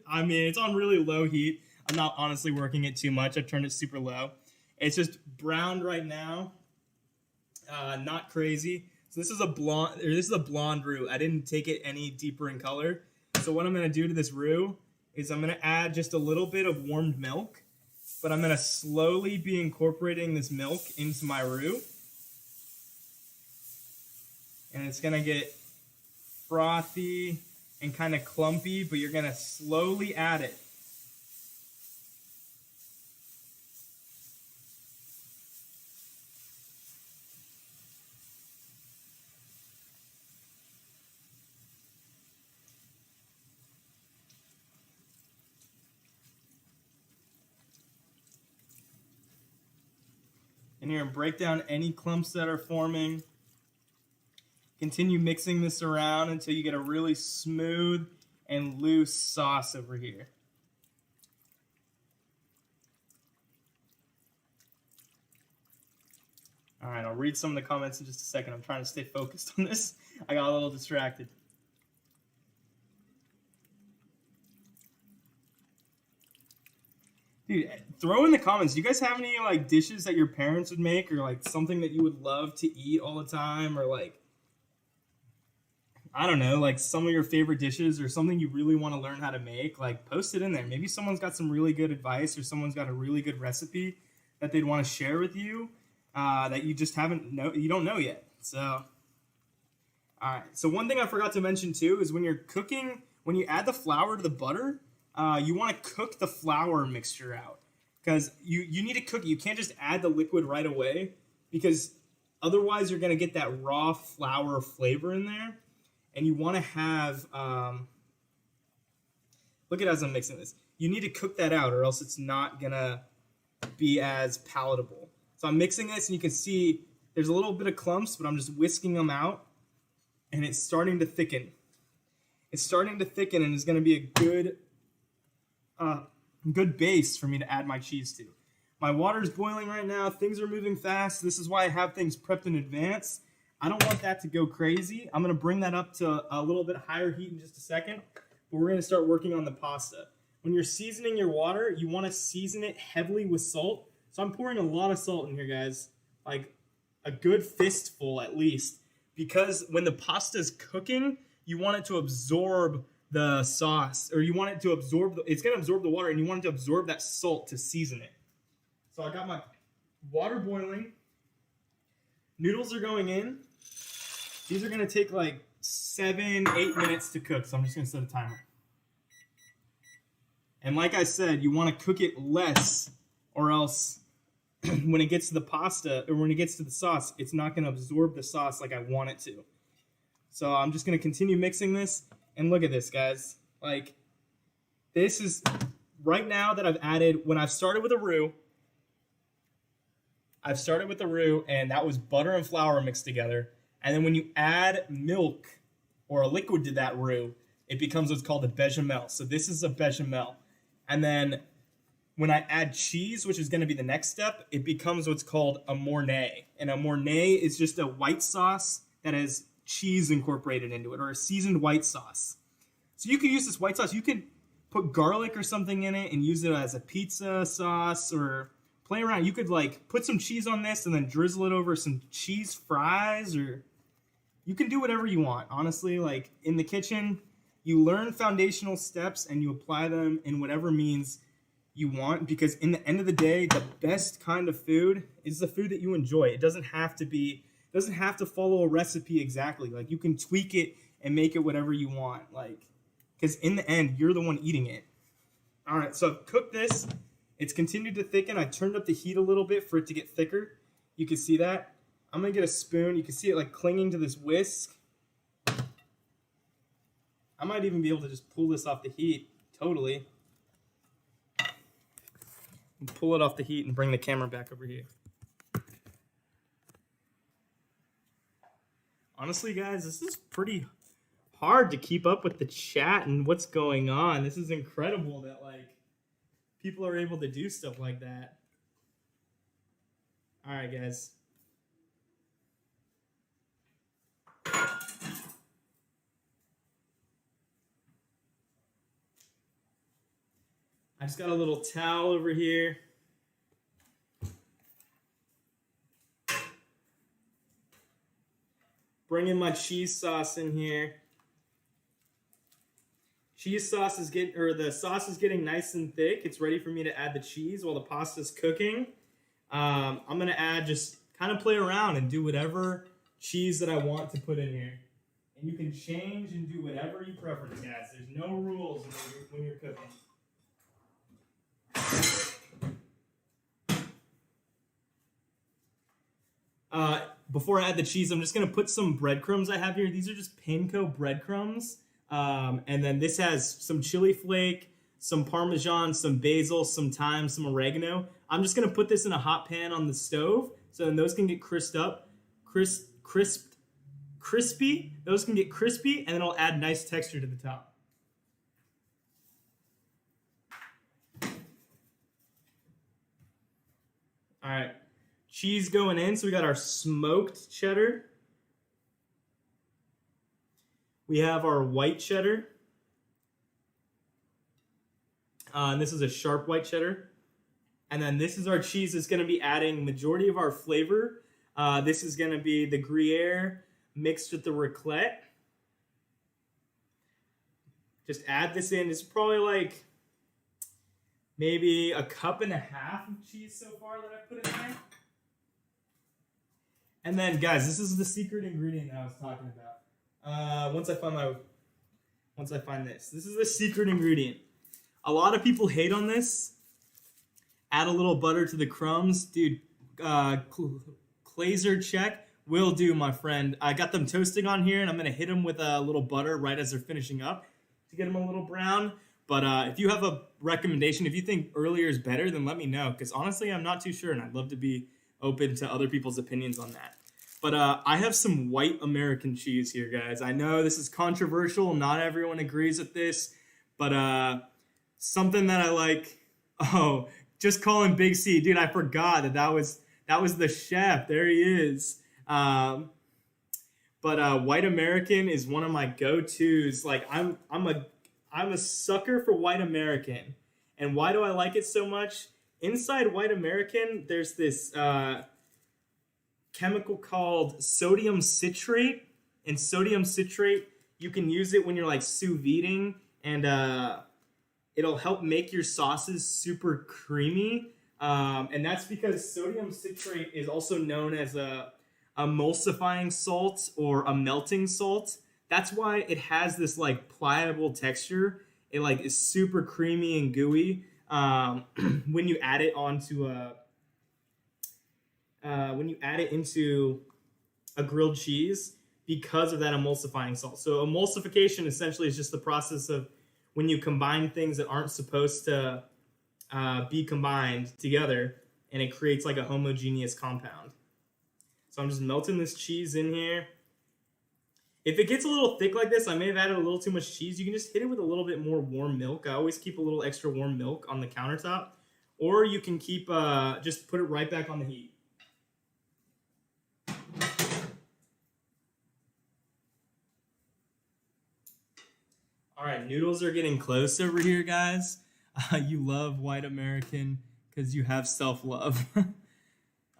I mean, it's on really low heat. I'm not honestly working it too much. I've turned it super low. It's just browned right now. Not crazy. So this is a blonde roux. I didn't take it any deeper in color. So what I'm going to do to this roux is I'm going to add just a little bit of warmed milk, but I'm going to slowly be incorporating this milk into my roux. And it's going to get frothy and kind of clumpy, but you're going to slowly add it. And you're going to break down any clumps that are forming. Continue mixing this around until you get a really smooth and loose sauce over here. All right, I'll read some of the comments in just a second. I'm trying to stay focused on this. I got a little distracted. Dude, throw in the comments. Do you guys have any like dishes that your parents would make, or like something that you would love to eat all the time, or like, I don't know, like some of your favorite dishes or something you really want to learn how to make? Like, post it in there. Maybe someone's got some really good advice, or someone's got a really good recipe that they'd want to share with you that you just you don't know yet. So, all right. So one thing I forgot to mention too is when you're cooking, when you add the flour to the butter, you want to cook the flour mixture out because you need to cook it. You can't just add the liquid right away because otherwise you're going to get that raw flour flavor in there. And you want to have, look at as I'm mixing this. You need to cook that out or else it's not going to be as palatable. So I'm mixing this and you can see there's a little bit of clumps, but I'm just whisking them out and it's starting to thicken. It's starting to thicken and it's going to be a good base for me to add my cheese to. My water's boiling right now. Things are moving fast. This is why I have things prepped in advance. I don't want that to go crazy. I'm going to bring that up to a little bit higher heat in just a second, but we're going to start working on the pasta. When you're seasoning your water, you want to season it heavily with salt. So I'm pouring a lot of salt in here, guys, like a good fistful at least, because when the pasta is cooking, you want it to absorb the sauce, or you want it to absorb, it's going to absorb the water, and you want it to absorb that salt to season it. So I got my water boiling. Noodles are going in. These are going to take like 7-8 minutes to cook, so I'm just going to set a timer. And like I said, you want to cook it less, or else when it gets to the pasta, or when it gets to the sauce, it's not going to absorb the sauce like I want it to. So I'm just going to continue mixing this, and look at this, guys. Like, this is right now that I've added, when I've started with a roux, and that was butter and flour mixed together. And then when you add milk or a liquid to that roux, it becomes what's called a bechamel. So this is a bechamel. And then when I add cheese, which is going to be the next step, it becomes what's called a mornay. And a mornay is just a white sauce that has cheese incorporated into it, or a seasoned white sauce. So you can use this white sauce. You can put garlic or something in it and use it as a pizza sauce, or play around. You could like put some cheese on this and then drizzle it over some cheese fries, or you can do whatever you want. Honestly, like in the kitchen, you learn foundational steps and you apply them in whatever means you want, because in the end of the day, the best kind of food is the food that you enjoy. It doesn't have to follow a recipe exactly. Like you can tweak it and make it whatever you want. Like, because in the end, you're the one eating it. All right, so I've cooked this. It's continued to thicken. I turned up the heat a little bit for it to get thicker. You can see that. I'm gonna get a spoon. You can see it like clinging to this whisk. I might even be able to just pull this off the heat totally. And pull it off the heat and bring the camera back over here. Honestly, guys, this is pretty hard to keep up with the chat and what's going on. This is incredible that like people are able to do stuff like that. All right, guys. I just got a little towel over here. Bringing my cheese sauce in here. Cheese sauce is the sauce is getting nice and thick. It's ready for me to add the cheese while the pasta's cooking. I'm gonna add, just kind of play around and do whatever cheese that I want to put in here. And you can change and do whatever you prefer, guys. There's no rules when you're cooking. Before I add the cheese, I'm just going to put some breadcrumbs I have here. These are just panko breadcrumbs. And then this has some chili flake, some Parmesan, some basil, some thyme, some oregano. I'm just going to put this in a hot pan on the stove so then those can get crispy. Those can get crispy, and then it'll add nice texture to the top. All right. Cheese going in, so we got our smoked cheddar. We have our white cheddar. And this is a sharp white cheddar. And then this is our cheese that's going to be adding majority of our flavor. This is going to be the Gruyere mixed with the raclette. Just add this in. It's probably like maybe a cup and a half of cheese so far that I put in there. And then, guys, this is the secret ingredient that I was talking about. Once I find this is the secret ingredient. A lot of people hate on this. Add a little butter to the crumbs, dude. Glazer check will do, my friend. I got them toasting on here, and I'm gonna hit them with a little butter right as they're finishing up to get them a little brown. But if you have a recommendation, if you think earlier is better, then let me know. Because honestly, I'm not too sure, and I'd love to be open to other people's opinions on that. But I have some white American cheese here, guys. I know this is controversial. Not everyone agrees with this. But something that I like. Oh, just call him Big C. Dude, I forgot that was the chef. There he is. But white American is one of my go-tos. Like, I'm a sucker for white American. And why do I like it so much? Inside white American, there's this chemical called sodium citrate. And sodium citrate, you can use it when you're like sous videing, and it'll help make your sauces super creamy. And that's because sodium citrate is also known as a emulsifying salt or a melting salt. That's why it has this like pliable texture. It like is super creamy and gooey when you add it onto into a grilled cheese, because of that emulsifying salt. So emulsification essentially is just the process of when you combine things that aren't supposed to be combined together, and it creates like a homogeneous compound. So I'm just melting this cheese in here. If it gets a little thick like this, I may have added a little too much cheese. You can just hit it with a little bit more warm milk. I always keep a little extra warm milk on the countertop. Or you can keep, just put it right back on the heat. All right, noodles are getting close over here, guys. You love white American because you have self-love.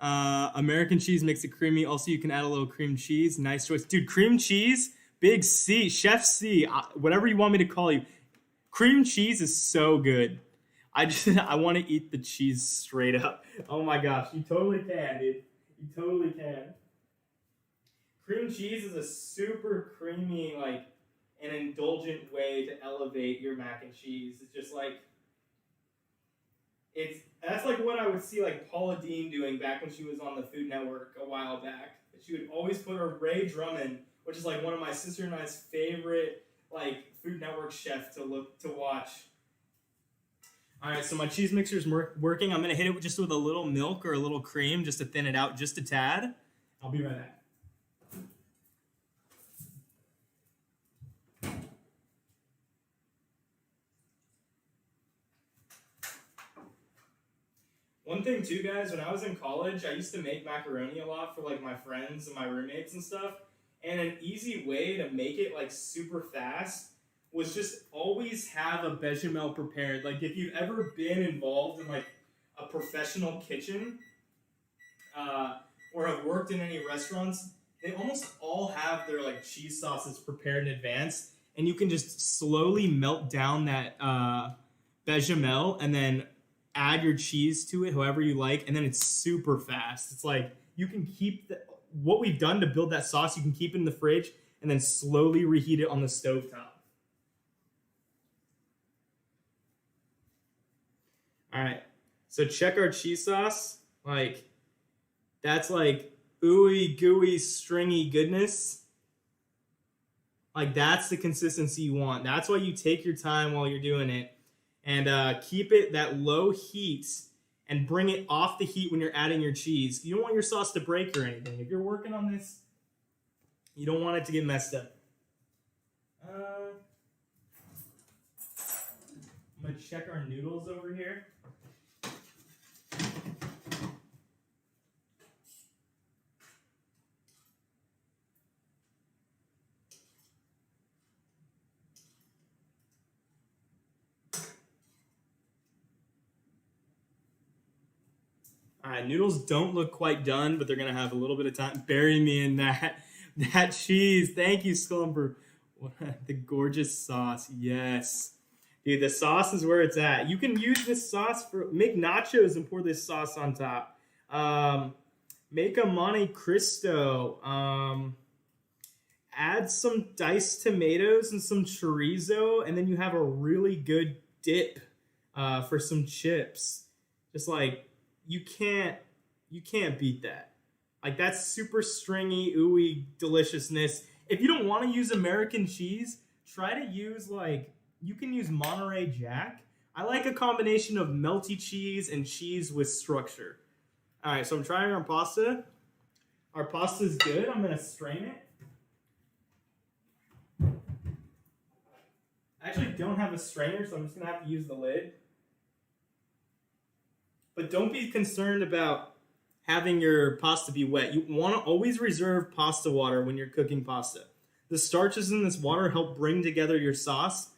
American cheese makes it creamy. Also, you can add a little cream cheese. Nice choice. Dude, cream cheese, big C, Chef C, whatever you want me to call you. Cream cheese is so good. I want to eat the cheese straight up. Oh my gosh, you totally can, dude. You totally can. Cream cheese is a super creamy, like, an indulgent way to elevate your mac and cheese. It's just like, that's like what I would see like Paula Deen doing back when she was on the Food Network a while back. She would always put her Ray Drummond, which is like one of my sister and I's favorite like Food Network chef to watch. All right, so my cheese mixer is working. I'm gonna hit it just with a little milk or a little cream just to thin it out just a tad. I'll be right back. One thing too, guys, when I was in college, I used to make macaroni a lot for like my friends and my roommates and stuff. And an easy way to make it like super fast was just always have a bechamel prepared. Like if you've ever been involved in like a professional kitchen or have worked in any restaurants, they almost all have their like cheese sauces prepared in advance. And you can just slowly melt down that bechamel and then add your cheese to it however you like, and then it's super fast. It's like you can keep what we've done to build that sauce, you can keep it in the fridge and then slowly reheat it on the stovetop. All right, so check our cheese sauce. Like, that's like ooey gooey stringy goodness. Like, that's the consistency you want. That's why you take your time while you're doing it. And keep it that low heat and bring it off the heat when you're adding your cheese. You don't want your sauce to break or anything. If you're working on this, you don't want it to get messed up. I'm going to check our noodles over here. All right, noodles don't look quite done, but they're going to have a little bit of time. Bury me in that cheese. Thank you, Slumber. The gorgeous sauce. Yes. Dude, the sauce is where it's at. You can use this sauce for... Make nachos and pour this sauce on top. Make a Monte Cristo. Add some diced tomatoes and some chorizo, and then you have a really good dip for some chips. Just like... You can't beat that. Like, that's super stringy, ooey deliciousness. If you don't want to use American cheese, try to use like, you can use Monterey Jack. I like a combination of melty cheese and cheese with structure. All right, so I'm trying our pasta. Our pasta is good. I'm gonna strain it. I actually don't have a strainer, so I'm just gonna have to use the lid. But don't be concerned about having your pasta be wet. You want to always reserve pasta water when you're cooking pasta. The starches in this water help bring together your sauce.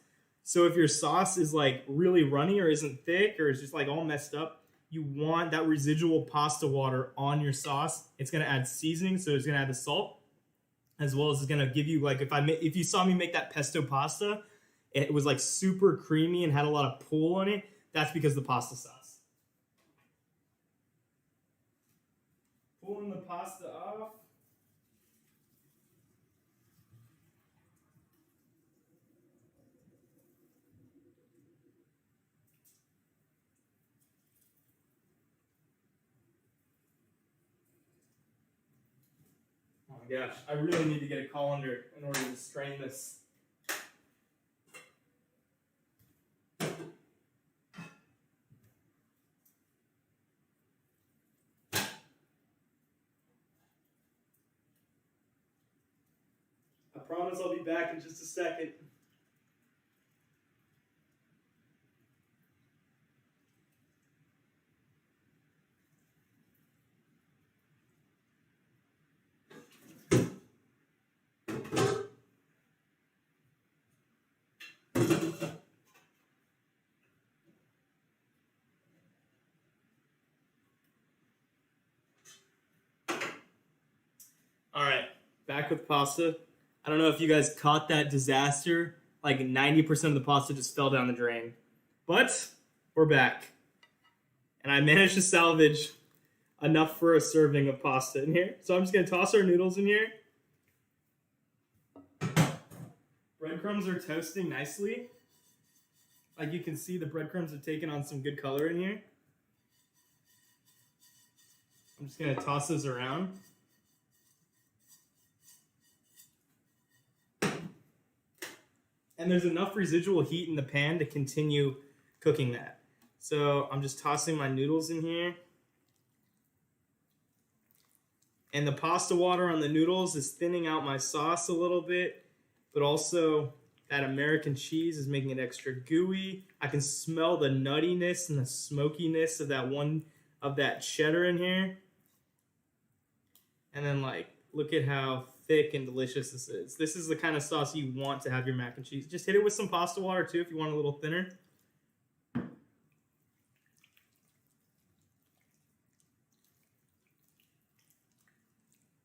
So if your sauce is like really runny or isn't thick or is just like all messed up, you want that residual pasta water on your sauce. It's going to add seasoning, so it's going to add the salt, as well as it's going to give you like, if you saw me make that pesto pasta, it was like super creamy and had a lot of pull on it. That's because of the pasta sauce. Pulling the pasta off. Oh my gosh, I really need to get a colander in order to strain this. promise I'll be back in just a second. All right, back with pasta. I don't know if you guys caught that disaster. Like 90% of the pasta just fell down the drain. But we're back. And I managed to salvage enough for a serving of pasta in here. So I'm just going to toss our noodles in here. Breadcrumbs are toasting nicely. Like you can see, the breadcrumbs have taken on some good color in here. I'm just going to toss those around. And there's enough residual heat in the pan to continue cooking that. So I'm just tossing my noodles in here. And the pasta water on the noodles is thinning out my sauce a little bit, but also that American cheese is making it extra gooey. I can smell the nuttiness and the smokiness of that cheddar in here. And then look at how thick and delicious this is. This is the kind of sauce you want to have your mac and cheese. Just hit it with some pasta water too if you want a little thinner.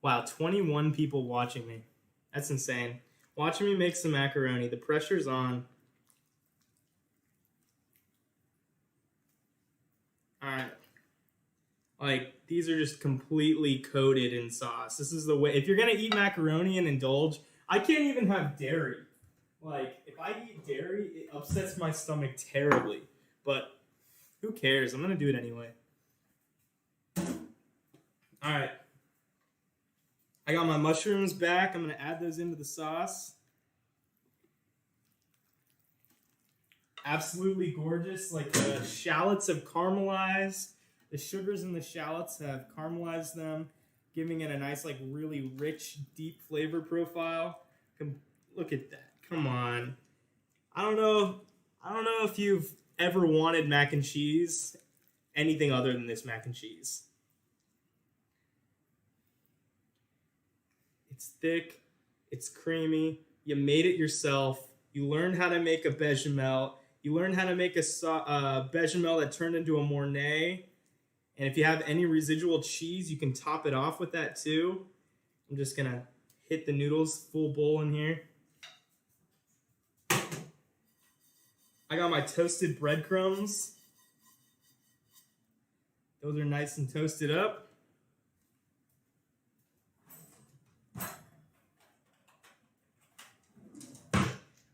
Wow, 21 people watching me. That's insane. Watching me make some macaroni. The pressure's on. Alright. These are just completely coated in sauce. This is the way. If you're going to eat macaroni and indulge, I can't even have dairy. If I eat dairy, it upsets my stomach terribly. But who cares? I'm going to do it anyway. Alright. I got my mushrooms back. I'm going to add those into the sauce. Absolutely gorgeous. The shallots have caramelized. The sugars in the shallots have caramelized them, giving it a nice, really rich, deep flavor profile. Look at that. Come on. I don't know if you've ever wanted mac and cheese, anything other than this mac and cheese. It's thick. It's creamy. You made it yourself. You learned how to make a bechamel. You learned how to make a bechamel that turned into a Mornay. And if you have any residual cheese, you can top it off with that too. I'm just going to hit the noodles full bowl in here. I got my toasted breadcrumbs. Those are nice and toasted up.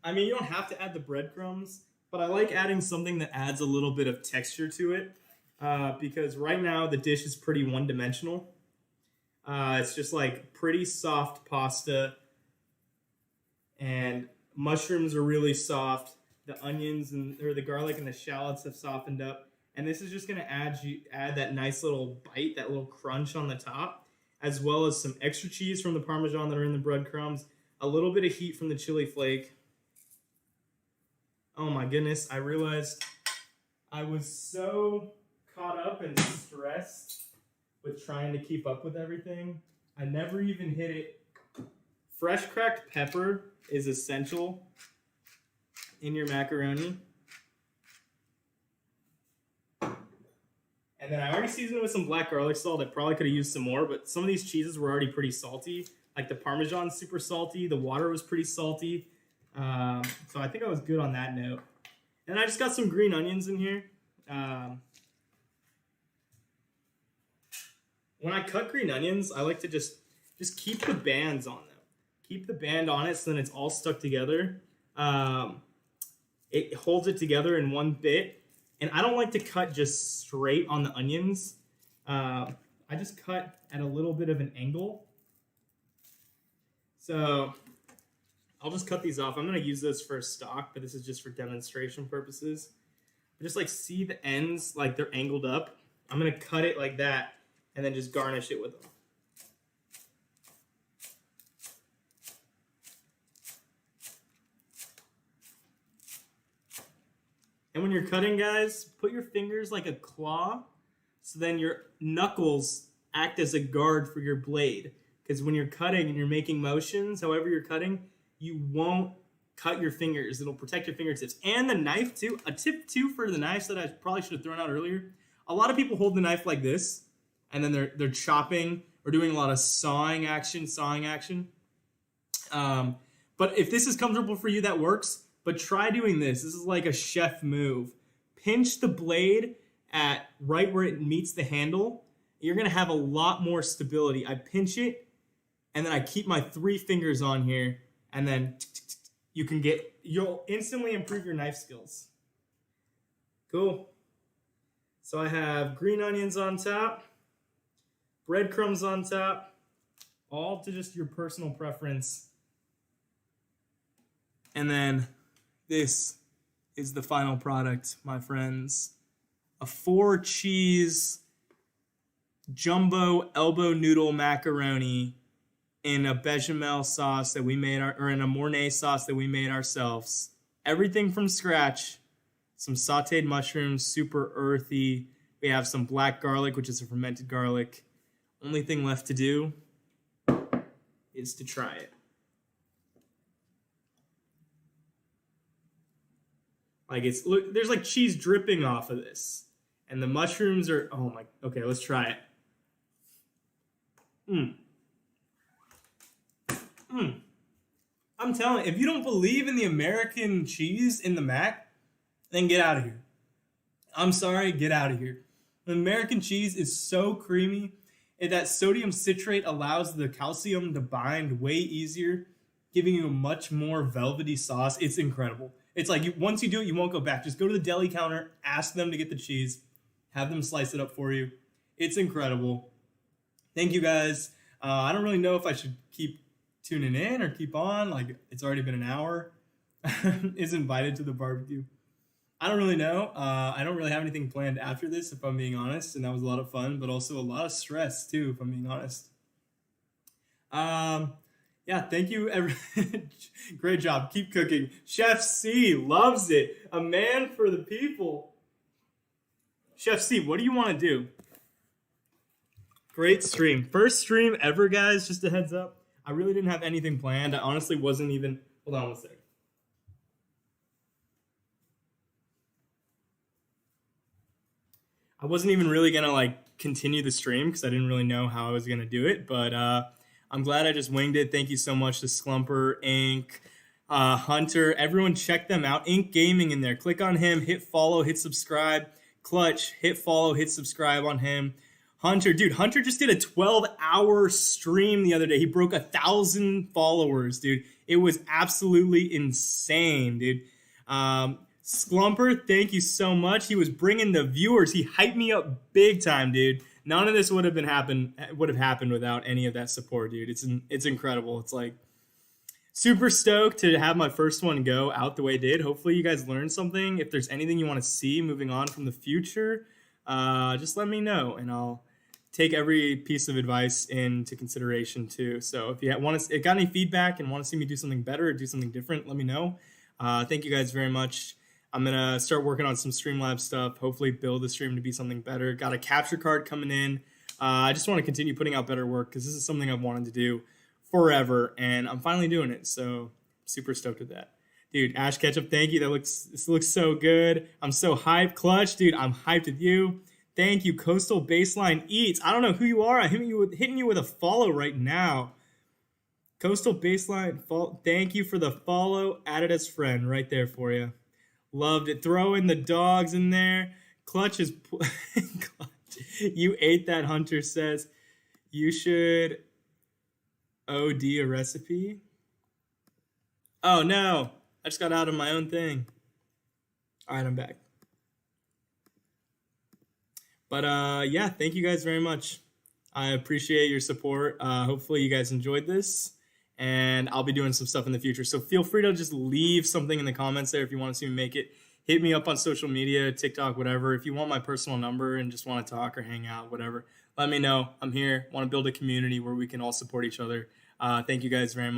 I mean, you don't have to add the breadcrumbs, but I like adding something that adds a little bit of texture to it. Because right now the dish is pretty one-dimensional. It's just pretty soft pasta, and mushrooms are really soft. The onions or the garlic and the shallots have softened up, and this is just going to add that nice little bite, that little crunch on the top, as well as some extra cheese from the Parmesan that are in the breadcrumbs, a little bit of heat from the chili flake. Oh my goodness! I realized I was so caught up and stressed with trying to keep up with everything. I never even hit it. Fresh cracked pepper is essential in your macaroni. And then I already seasoned it with some black garlic salt. I probably could have used some more, but some of these cheeses were already pretty salty. The Parmesan's super salty. The water was pretty salty. So I think I was good on that note. And I just got some green onions in here. When I cut green onions, I like to just keep the bands on them. Keep the band on it so then it's all stuck together. It holds it together in one bit. And I don't like to cut just straight on the onions. I just cut at a little bit of an angle. So I'll just cut these off. I'm going to use those for a stock, but this is just for demonstration purposes. Just see the ends, they're angled up. I'm going to cut it like that and then just garnish it with them. And when you're cutting, guys, put your fingers like a claw, so then your knuckles act as a guard for your blade. Because when you're cutting and you're making motions, however you're cutting, you won't cut your fingers. It'll protect your fingertips. And the knife, too. A tip, too, for the knives that I probably should have thrown out earlier. A lot of people hold the knife like this, and then they're chopping or doing a lot of sawing action. But if this is comfortable for you, that works. But try doing this. This is like a chef move. Pinch the blade at right where it meets the handle. You're going to have a lot more stability. I pinch it, and then I keep my 3 fingers on here, and then you'll instantly improve your knife skills. Cool. So I have green onions on top, breadcrumbs on top, all to just your personal preference. And then this is the final product, my friends. A 4-cheese jumbo elbow noodle macaroni in a bechamel sauce that we made, or in a Mornay sauce that we made ourselves. Everything from scratch. Some sauteed mushrooms, super earthy. We have some black garlic, which is a fermented garlic. Only thing left to do is to try it. Like look, there's like cheese dripping off of this. And the mushrooms are, okay, let's try it. I'm telling you, if you don't believe in the American cheese in the mac, then get out of here. I'm sorry, get out of here. The American cheese is so creamy, and that sodium citrate allows the calcium to bind way easier, giving you a much more velvety sauce. It's incredible. It's like once you do it, you won't go back. Just go to the deli counter, ask them to get the cheese, have them slice it up for you. It's incredible. Thank you, guys. I don't really know if I should keep tuning in or keep on. Like, it's already been an hour. Is invited to the barbecue. I don't really know. I don't really have anything planned after this, if I'm being honest. And that was a lot of fun, but also a lot of stress, too, if I'm being honest. Yeah, thank you. Great job. Keep cooking. Chef C loves it. A man for the people. Chef C, what do you want to do? Great stream. First stream ever, guys. Just a heads up. I really didn't have anything planned. I honestly wasn't even... Hold on one second. I wasn't even really going to continue the stream because I didn't really know how I was going to do it. But I'm glad I just winged it. Thank you so much to Slumper, Inc., Hunter. Everyone check them out. Inc. Gaming in there. Click on him. Hit follow. Hit subscribe. Clutch. Hit follow. Hit subscribe on him. Hunter, dude, Hunter just did a 12-hour stream the other day. He broke 1,000 followers, dude. It was absolutely insane, dude. Slumper, thank you so much. He was bringing the viewers. He hyped me up big time, dude. None of this would have happened without any of that support, dude. It's incredible. It's like super stoked to have my first one go out the way it did. Hopefully you guys learned something. If there's anything you want to see moving on from the future, just let me know, and I'll take every piece of advice into consideration too. So if you got any feedback and want to see me do something better or do something different, let me know. Thank you guys very much. I'm going to start working on some Streamlabs stuff, hopefully build the stream to be something better. Got a capture card coming in. I just want to continue putting out better work because this is something I've wanted to do forever, and I'm finally doing it. So super stoked with that. Dude, Ash Ketchup, thank you. This looks so good. I'm so hyped. Clutch, dude, I'm hyped with you. Thank you, Coastal Baseline Eats. I don't know who you are. I'm hitting you with a follow right now. Coastal Baseline, thank you for the follow. Added as friend right there for you. Loved it. Throw in the dogs in there. Clutch is... Clutch. You ate that, Hunter says. You should OD a recipe. Oh, no. I just got out of my own thing. All right, I'm back. But yeah, thank you guys very much. I appreciate your support. Hopefully you guys enjoyed this, and I'll be doing some stuff in the future. So feel free to just leave something in the comments there if you want to see me make it. Hit me up on social media, TikTok, whatever. If you want my personal number and just want to talk or hang out, whatever, let me know. I'm here. Want to build a community where we can all support each other. Thank you guys very much.